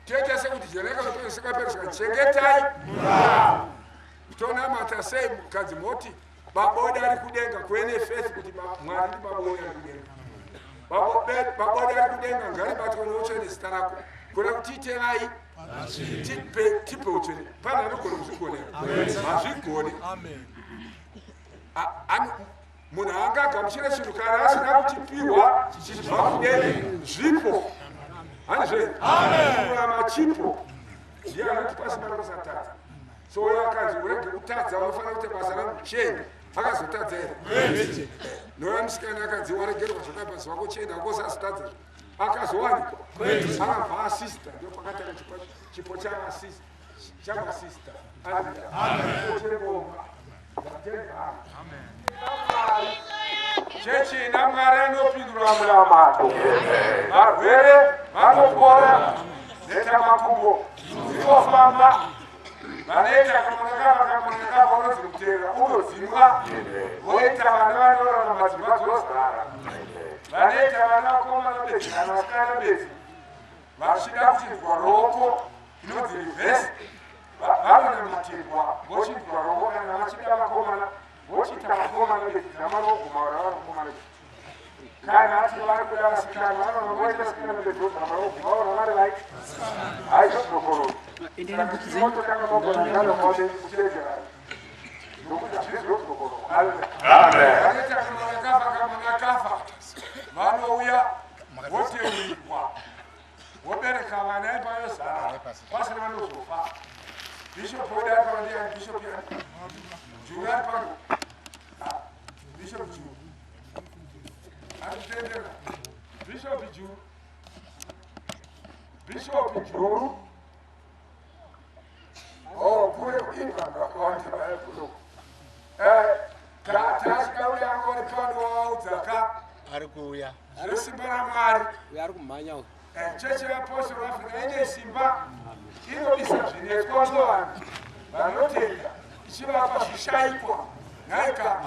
Tete sekuti jeneka sekaperesika chengetai murau. Tonamata sei mukadzi moti baboda ari kudenga kuene faith kuti Mwari ndi baboda ari kudenga. Baboda ari kudenga ngari batwa nochene zita rako. Kuna kuti tevai tipe uchene pana nokona kuzvigone mazvigone. Munhu anga gamuchire chinhu kana asina kuchipirwa chichibva kudenga zvipo. Machipo ndiye anoti pasina kusatadza. So yakanzi urege kutadza unofanira kuti basa rangu chenda akazotadza here. Noya musikana akanzi waregerwa zvakabva zvako chenda akosazotadza akazowanikwa akabva asista ndio pakatanga chipo chamasista. Chechi ina Mwari anopindura munamato. Varwere vanopora netamakumbo zvinofamba. Vanoita kamoneka vanonzi kutera unozimwa. Voita vana vanorara madzimba dzozara. Vanoita vana vakomana bedzi kana vasikana bedzi vachida kuchinzwa roko inonzi rivhesi vanonamatirwa vochinzwa roko kana vachida vakomana vochiita vakomana bedzi namaroguma vakomana bedzi. Kana ati vari kuda vasikana vanongoita vasikana bedzi namaroguma vaona vari vaiti haizvozvinokoroka. Inototanga makomana mode kuchirejera nokuti hazvizvozvinokoroka. Vanoita kamwana kafa vanouya voteurwa vobereka vana ipayozara pasina vanozofa. Bishop oda apa ndiani bishop yani Juru ari pano Bishop Juru atitendera Bishop Juru kure kuimba kwandi vaekuno tasikaula ngori pano waudzaka ari kuuya zvesimba raMwari ari kumhanya uyu. Chechi yeApostle Africa ine simba inobisa zvinetswa nevanhu vanotenda ichivapa zvishayikwa. Nhaika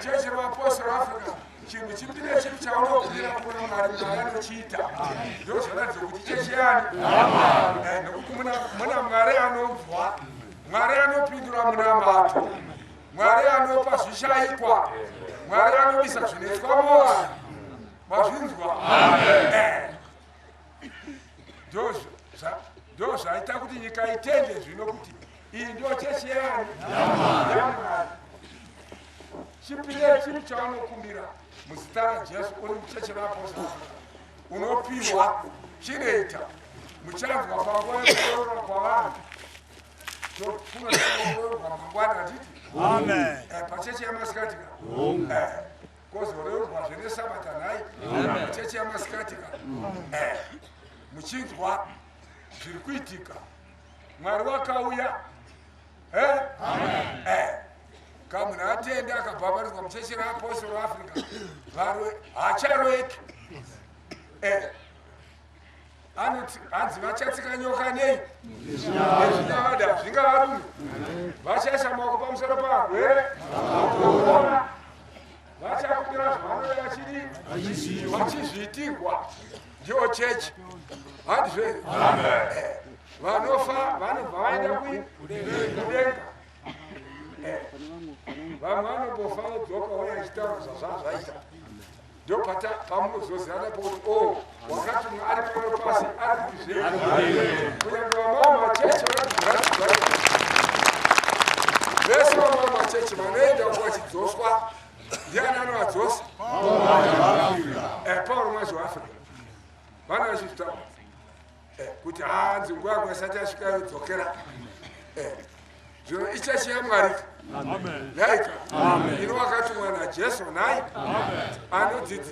chechi yeApostle Africa chinhu chipi nechipi chaunobvira kuna Mwari anochiita ndio zvinoratidza kuti chechi yani nokuti muna Mwari anobva, Mwari anopindura munamato, Mwari anopa zvishayikwa, Mwari anobisa zvinetswa muvanhu. Mazvinzwa? Ndio zvaita kuti nyika itende zvino kuti iyi ndio chechi yani yaMwari. Chipi nechipi chaunokumbira muzita raJesu uri muchechi yeApostle unopiwa chinoita muchanzwa panguva yekuroorwa kwavanhu. Kunooroorwa mangwana atiti pachechi yamasikatika kozoroorwa zvine sabata nhai pachechi yamasikatika muchinzwa zviri kuitika. Mwari wakauya kamunhu atenda akabhabhatidzwa muchechi yeApostle Africa varwe hacharoeki anzi vachatsika nyoka nei ezvingavada zvingavarume vachaisa maoko pamusoro pahwere vachakubira zvavanove vachizviitirwa ndiyo chechi handizve vanofa vanobva vaenda kudenga vamwe vanombofa vodzoka uya chitaura zvazvaita ndopata pamunozozana pokuti o wakati mwe ari pano pasi ari kuzve kunyange vamwe machechi vese vamwe machechi vanoenda kuvachidzoswa ndiani anovadzosa pauro mwazi waafrica vana vachizvitaura kuti hanzi nguva yamwe isati yasvika yodzokera zvino ichechi yamwarika yaika ino wakatumwa najesu nai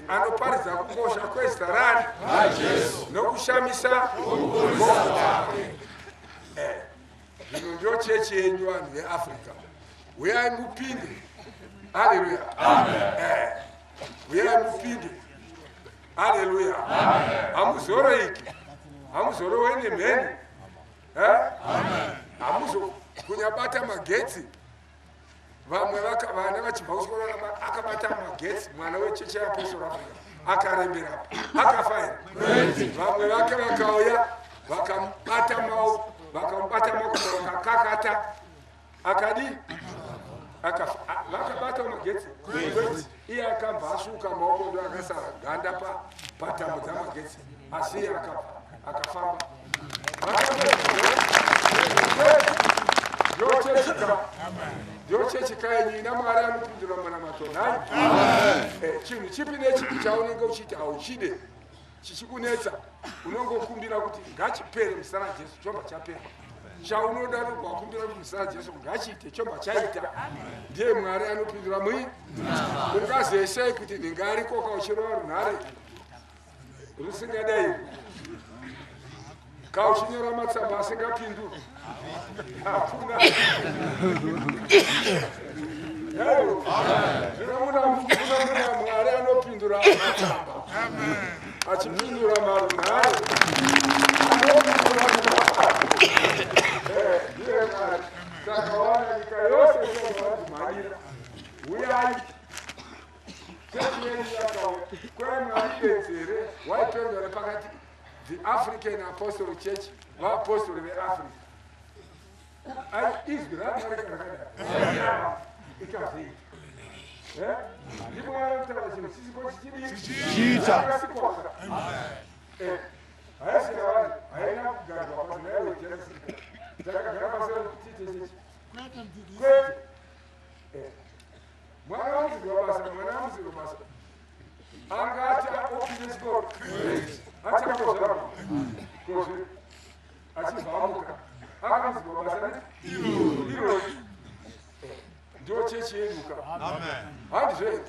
anoparidza kukosha kwezita rani nokushamisa zvino ndio chechi yenyu vanhu veafrica uyai mupinde haleluya uyai mupinde haleluya hamuzoroiki hamuzorowe nemheni hamuzokunyabata magetsi vamwe vana vachibva kuchikoro akabata magetsi mwana wecheche yapostora akarembera akafaira vamwe vake vakauya vakamubata maoko vakakakata akadi vakabata magetsi iye akabva asvuka maoko ndo akasara ganda patambo dzamagetsi asi akafamba ndiochechika yenyu ina mwari anopindura munamato nai chinhu chipi nechipi chaunenge uchiti hauchide chichikunetsa unongokumbira kuti ngachipere muzita rajesu chobva chapera chaunoda nobva wakumbira kuti muzita rajesu ngachiite chobva chaita ndiye mwari anopindura mui ungazesei kuti ndingarikoka uchirova runhare rusingadai kauchinyora matsamba asingapindura hakuna zvinomuna mwari anopindura matsamba achipindura marunhare saka wana nyika yose inovadzimanyira uyai kwemwaidedzere waipendore pakati the African Apostolic Church vaapostoli veafrica izwi ramarikarakada ikazii ndipo vanotaura chinhu chisipo chichidiiaasikwaka haisina vanhu haina kugarwa pazinaiwejerasika takagara pasero kutitechechi kwete mwana wamuzirwa basa mwana wamuzirwa basa angati opinde chikoro achakozvaa kozvi achibvamuka akamuzirwa basa iroi ndio chechi yenyuka handizve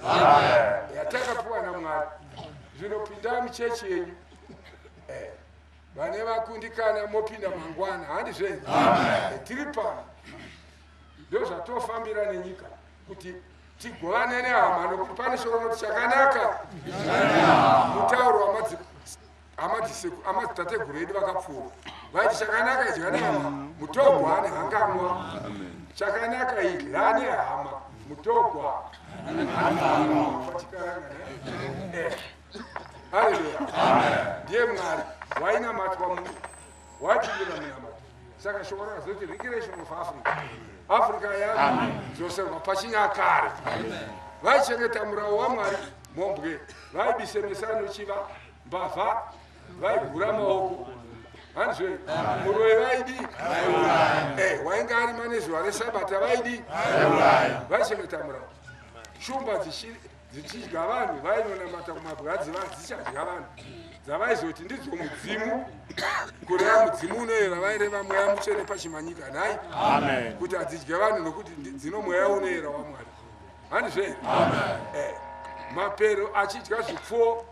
yatakapiwa namwari zvinopinda muchechi yenyu vane vakundikana mopinda mangwana handizve tiri pano ndio zvatofambira nenyika kuti tigovane nehama nokuti pane shoko noti chakanaka mutauro amadzitateguru edu vakapfuura vaiti chakanaka idya nehama mutogwa nehangamwa chakanaka idya nehama mutogwa haleluya ndiye mwari wainamatwa munhu wapindira munamato saka shoko rakazoti recreation of africa yavo zoserwa pachinyakare vaichengeta murau wamwari mombwe vaibisemesano chiva mbavha vaigura maoko handizve muroi vaidi wainge ari manezuva resabata vaidi vaichengeta murau shumba dzichidya vanhu vainonamata kumabwadzi dzichadya vanhu dzavaizoti ndidzo mudzimu kureva mudzimu unoyera vaireva mweya mutsvene pachimanyika nhai kuti hadzidye vanhu nokuti dzino mweya unoyera wamwari handizve mapero achidya zvipfuwo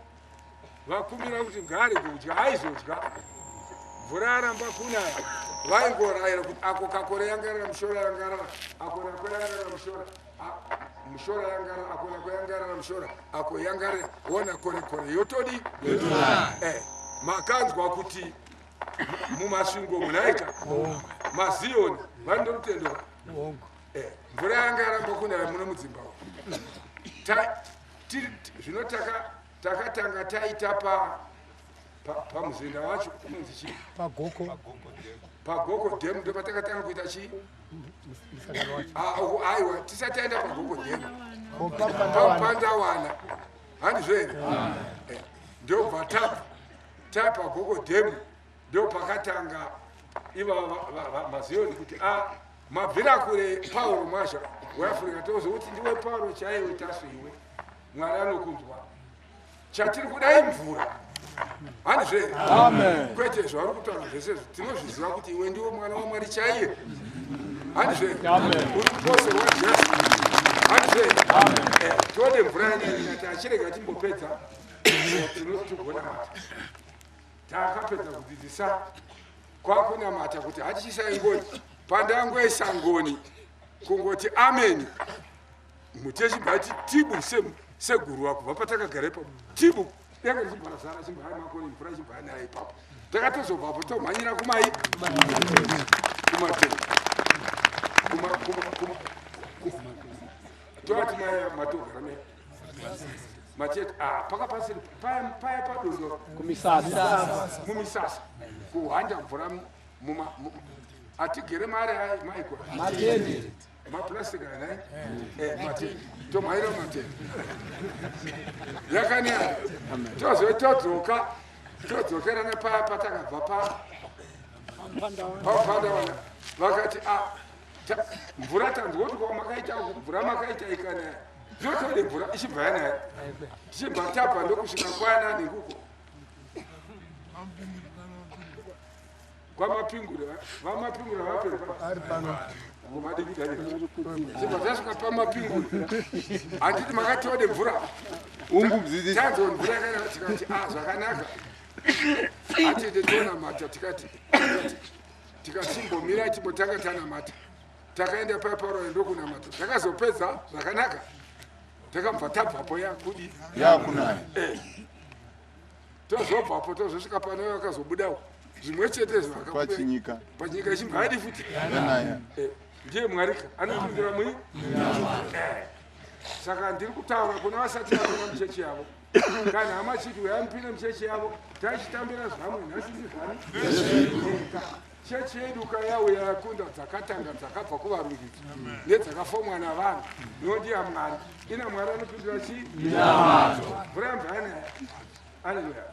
vakumbira kuti ngari kudya aizodya mvura yaramba kunaya vaingorayira kuti ako kakore yangarira mushora yangarira ako nako yangarira mushora mushora yangarira ako nako yangarira mushora ako yangarira wona kore yotodi makanzwa kuti mumasvingo munaika maziyoni vandomutendora mvura yanga yaramba kunaya muno mudzimbabwe zvino takatanga taita pamuzinda wacho kunonzi chii pagoko demu ndo patakatanga kuita chii aiwa tisati taenda pagoko demu papandawana handizvo here ndobva tapagoko demu ndo pakatanga iva maziyoni kuti mabvira kure Paulo Mwasha weAfrica tozoti ndiwe Paulo chaiwe tasu iwe Mwari anokunzwa chatiri kudai mvura handizvo amen kwete zvari kutaura zvese tinozviziva kuti iwe ndiwe mwana waMwari chaiye handizvo amen uri kuposerwa Jesu handizvo amen tode mvura yanyaita achirega timbopedza tinotogona takapedza kudzidzisa kwakunamata kuti hachisai ngoni pandangoisa ngoni kungoti amen mutechibati tibu seguru wako kubva patakagara ipapo tibu denga richibharazara chimbaya makoni mvura chimbaya naye ipapo takatozobvapo tomhanyira kumai kumatenda toati maya matogara me matete pakapasiri paya padondo mumisasa kuhanda mvura atigere mari maiko matende maplastic ana matende tomhaira matende yakanyanya todzokera nepaya patakabva papandawana vakati mvura tanzwa kuti kwamakaita mvura makaita ikanaya zvotode mvura ichibva yanaya tichibva tabva ndokusvika kwana nenguko kwamapingura vamapingura vapepano chibva zvasvika pamapingura handiti makatiode mvura tanzwa mvura yakanaka tikati zvakanaka hatite tonamata tikati tikasimbomira timbotanga tanamata takaenda paparoi ndokunamata takazopedza zvakanaka takabva tabvapo yakudi yakunaya tozobvapo tozosvika pano yakazobudawo zvimwe chete pachinyika ichimbadi futi ndiye Mwari anopindura mui saka ndiri kutaura kuna vasati vapinda muchechi yavo kana hama chiti uyamupinda muchechi yavo tachitambira zvamwe nhasizizvani chechi yedu kayauya yakunda dzakatanga dzakabva kuvarungidzi nedzakafomwa navanhu nondiya Mwari ina Mwari anopindura chii mvura yambana aleluya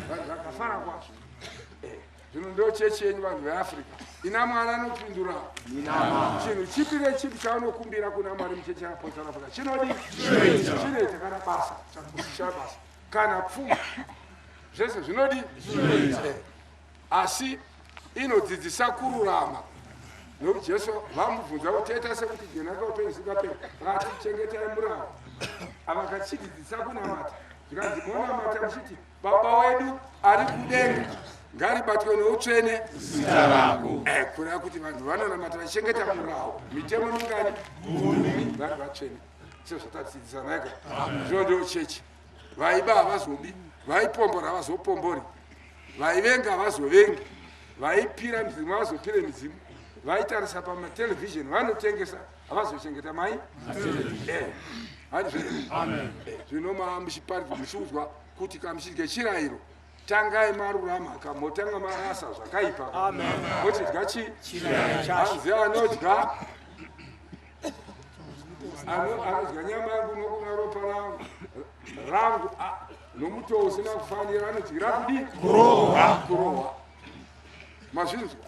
vanhu vakafara kwazvo zvino ndo chechi yenyu vanhu veAfrica ina Mwari anopindura chinhu chipi nechipi chaanokumbira kuna Mwari muchechi yaApostori Africa chinodi chinoita kana basa basa kana pfuma zvese zvinodi asi inodzidzisa kururama nokuti Jesu vamubvunza kuti toita sekuti jenaka upenyu zvikapera vati chengetai murava ava kachidzidzisa kunamata zvikanzi monamata muchiti Baba wedu ari kudenga ngaribatwe noutsvene zita rako kureva kuti vanhu vanonamata vachichengeta murao mitemo mingani vari vatsvene sezvatadzidzisa naika zvino ndo chechi vaiba havazobi vaipombora havazopombori vaivenga havazovengi vaipira midzimu havazopire midzimu vaitarisa pamatelevhizheni vanotengesa havazochengeta mai zvino muchiparidza muchiudzwa kuti kamuchidye chirayiro tangai marurama kamotanga marasa zvakaipa mochidya chi hanzi anodya nyama yangu nokuna ropa rangu nomutoo usina kufanira anodyira kudi kurohwa mazvinzwa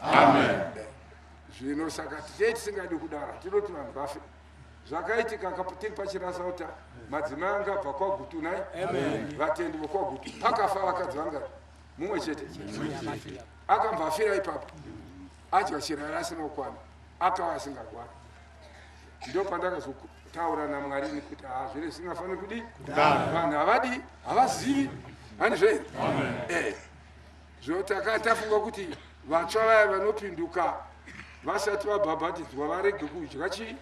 zvino saka titei tisingadi kudara tinoti vanhu vafe zvakaitika tiri pachirasauta madzimai anga abva kwagutu nai vatendi vokwagutu pakafa vakadzi vanga mumwe chete akambva afira ipapo adya chirari asina kukwana akawa asingakwana ndo pandakazotaura naMwari kuti zvine zvisingafaniri kudi vanhu havadi havazivi handizvei zvotakafunga kuti vatsva vaya vanopinduka vasati vabhabhatidzwa varege kudya chii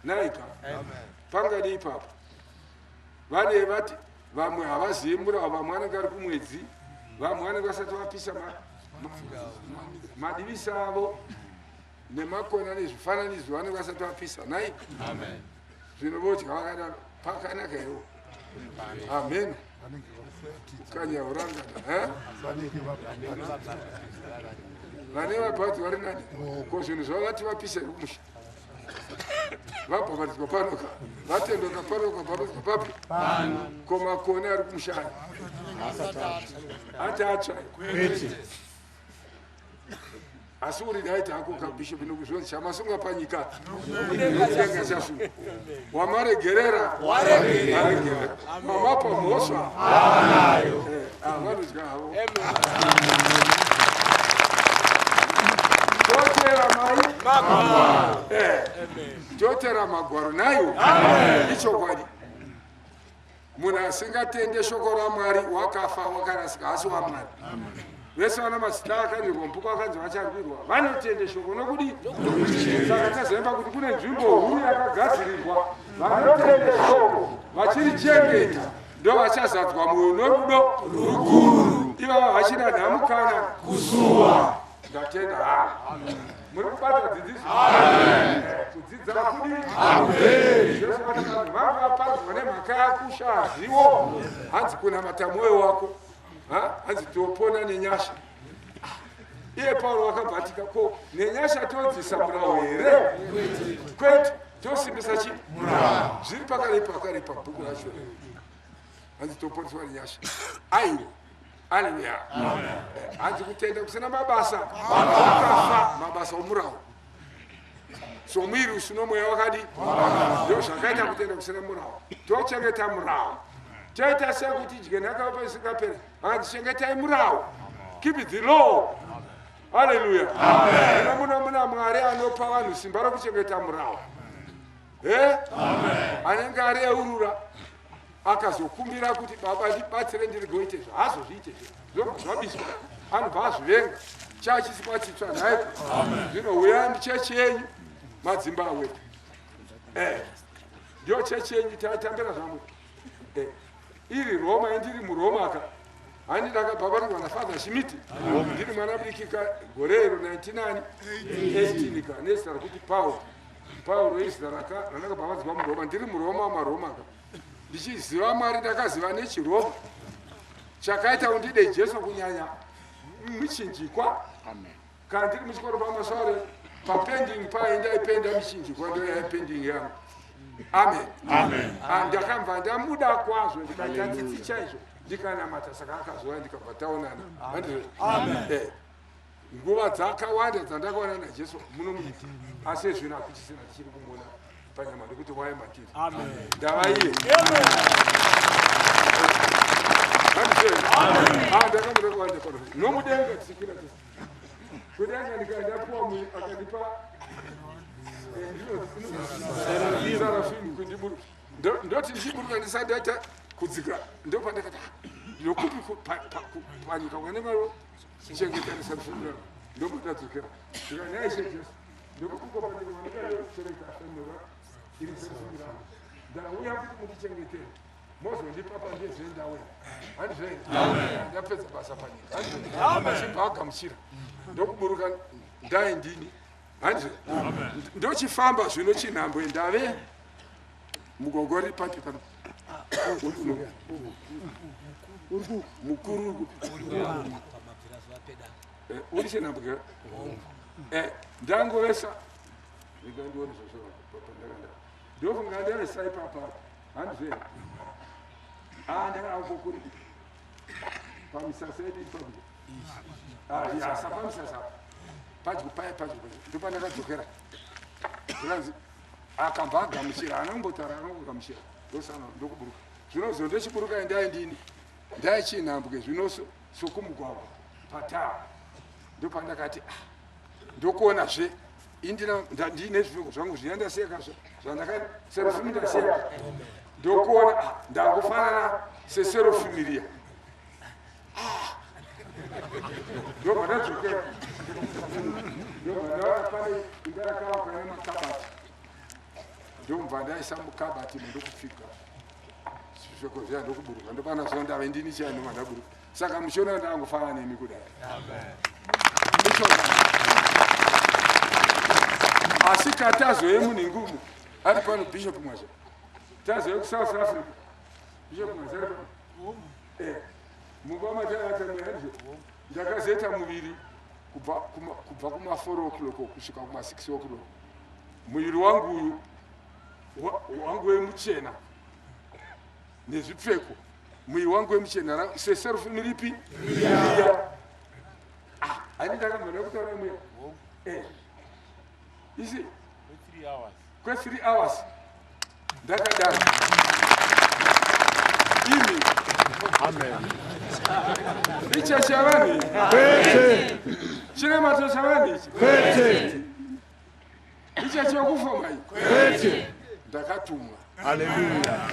naika pangadi ipapo vane vati vamwe havazivi murao vamwe anenge ari kumwedzi vamwana vasati vapisa madivisa avo nemakona nezvifananidzo vanenge vasati vapisa nai zvino vodya vakadaro pakanaka iwo amen ukanyaurangana vane vabhadzi vari nani ko zvinhu zvavo vati vapisa ikumusha vabhabhatidzwa panoka vatendoka panoka bhabhatidzwa papi ko makona ari kumushanya ati atsva asi uri daiti ako kabhishopu nokuzvonzi chamasunga panyika nokudenga chasunga wamaregerera aregerera mamapa mhosva vanodya havo totera mai totera magwaro nayo ichokwadi munhu asingatende shoko ramwari wakafa wakarasika asi wamwari vese vana mazita akanyorwa mbuku akanzi vacharwirwa vanotende shoko nokudi saka tazoemba kuti kune nzvimbo huru yakagadzirirwa vanotende shoko vachirichengeta ndo vachazadzwa mwoyo norudo rukuru ivava vachida nhamukana kusuwa ndatenda muri kubata dzidziso kudzidza kudi vanga vaparadzwa nemhaka yakusha zivo hanzi kunamata mwoyo wako hanzi topona nenyasha iye Pauro wakabhatika ko nenyasha todzisa murao here kwetu tosimbisa chi zviri pakarepa bhuku racho hanzi toponeswa nenyasha aiwo aleluya hanzi kutenda kusina mabasa akafa mabasa omurao so mwiri usino mweya wakadi ndo zvakaita kutenda kusina murao tochengeta murao toita sekuti dye nhaka isingapera akatichengetai murao keep it the law haleluya muna mwari anopa vanhu simba rokuchengeta murao anenge ari eurura akazokumbira kuti baba ndibatsire ndirigoite zvazozviite zvabiswa anobva azvivenga chachiswa chitsva naye zvino uyai chechi yenyu madzimbawe ndio chechi yenyu tatambira zvamu iri Roma indiri muroma ka hani ndakabhabarirwa naFadha Schmidt ndiri mwana bikika gorero 1918 ka nezita rokuti Paulo izita ranakabhabadzwa muroma ndiri muroma maroma ka ndichiziva Mwari ndakaziva nechiroma chakaita undide Jesu kunyanya michinjikwa kana ndiri muchikoro pamasware papending paindaipenda michinjikwa ndo yaipending yangu amen ndakamva ndamuda kwazvo ndikaita tsitsi chaizvo ndikanamata saka akazoya ndikabva taonana nguva dzakawanda dzandakaona naJesu munomuiti asi zvino akuchisina tichiri kumuona panyama ndikuti waye matiri ndava iye ndakamuda kwanda pano nomudenga tisikira kudenga ndikandapuwa akandipa ndoti ndichiburuka ndisandaita kudzika ndopandakati ndokupi panyika kwanemaro chengetanisa rufumiro ndomutadzokera ndikanaishe Jesu ndokukopandikaasereka afenora iri serufumira ndauya kuti mundichengetere mozondipa pandezvendawe handizvei ndapedza basa panyika achibva agamuchira ndokuburuka ndaindini handizve ndochifamba zvino chinhambwe ndave mugogori papi pano mukuru uri chinhambwe ndangovesa ndikandione zvozvopandakanda ndofunga ndavesa ipapa handizve ndakakokuri pamisasa yedu ipapo yasa pamisasa padyo paya padyo ndopandakadzokera zvikanzi akabva agamuchira anambotaura anongogamuchira ndosana ndokuburuka zvinozo ndochiburuka ndaindini ndaichinhambwe zvinoso sokumugwagwa pataa ndopandakati ndokuonazve ndine zvinhu zvangu zvina ndasiyakazvo zvandakaserofimi ndasiyaka ndokuona ndangofanana seserofimiria ndobva ndadzokera ndobva ndaona pane indarakavakwa nemakabati ndobva ndaisa mukabati ndokupfika zvishoko zviya ndokuburuka ndopana zuva ndave ndini chaino mandaburuka Saka mshona ndangu fana nini kudai. Amen. Asikatazo yemu ni ngumu. Hadi pano Bishop Mwasha. Tazo yo South Africa. Bishop Mwasha. Mugoma tata mwenje. Ndakazeta mubiri kuva kuma 4 o'clock kushuka kuma 6 o'clock. Mwiri wangu wemuchena. Nezvipfeko. Mwiri wangu wemuchena seself nilipi? Ani ndakamana kutaura mwe. Isi 3 hours. Kwa 3 hours. Ndakadaro. Imi. Amen. Icha shavani. Kwete. Chine mato shavani. Kwete. Icha chokufa mai. Kwete. Ndakatumwa. Hallelujah.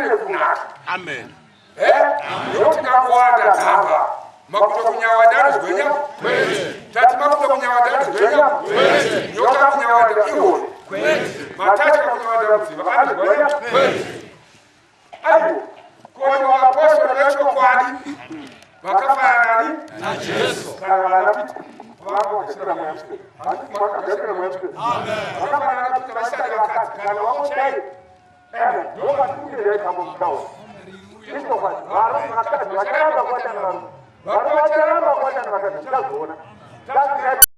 Amen. Amen. Yote kakwanda hapa. Makuta kunyawadana gwenya. Tati makuta kunyawadana gwenya. Yoka kunyawadana ya msiba ali goya ayo koni wapostoli wechokwadi vakafanana na Yesu kana pita wako kisira mwemse ati mwaka kisira mwemse vakafanana na pita basali wakati kana wako chai ndoba tungile kama mkao hizo kwa wala makati wakati wakati na wala wakati wakati na wakati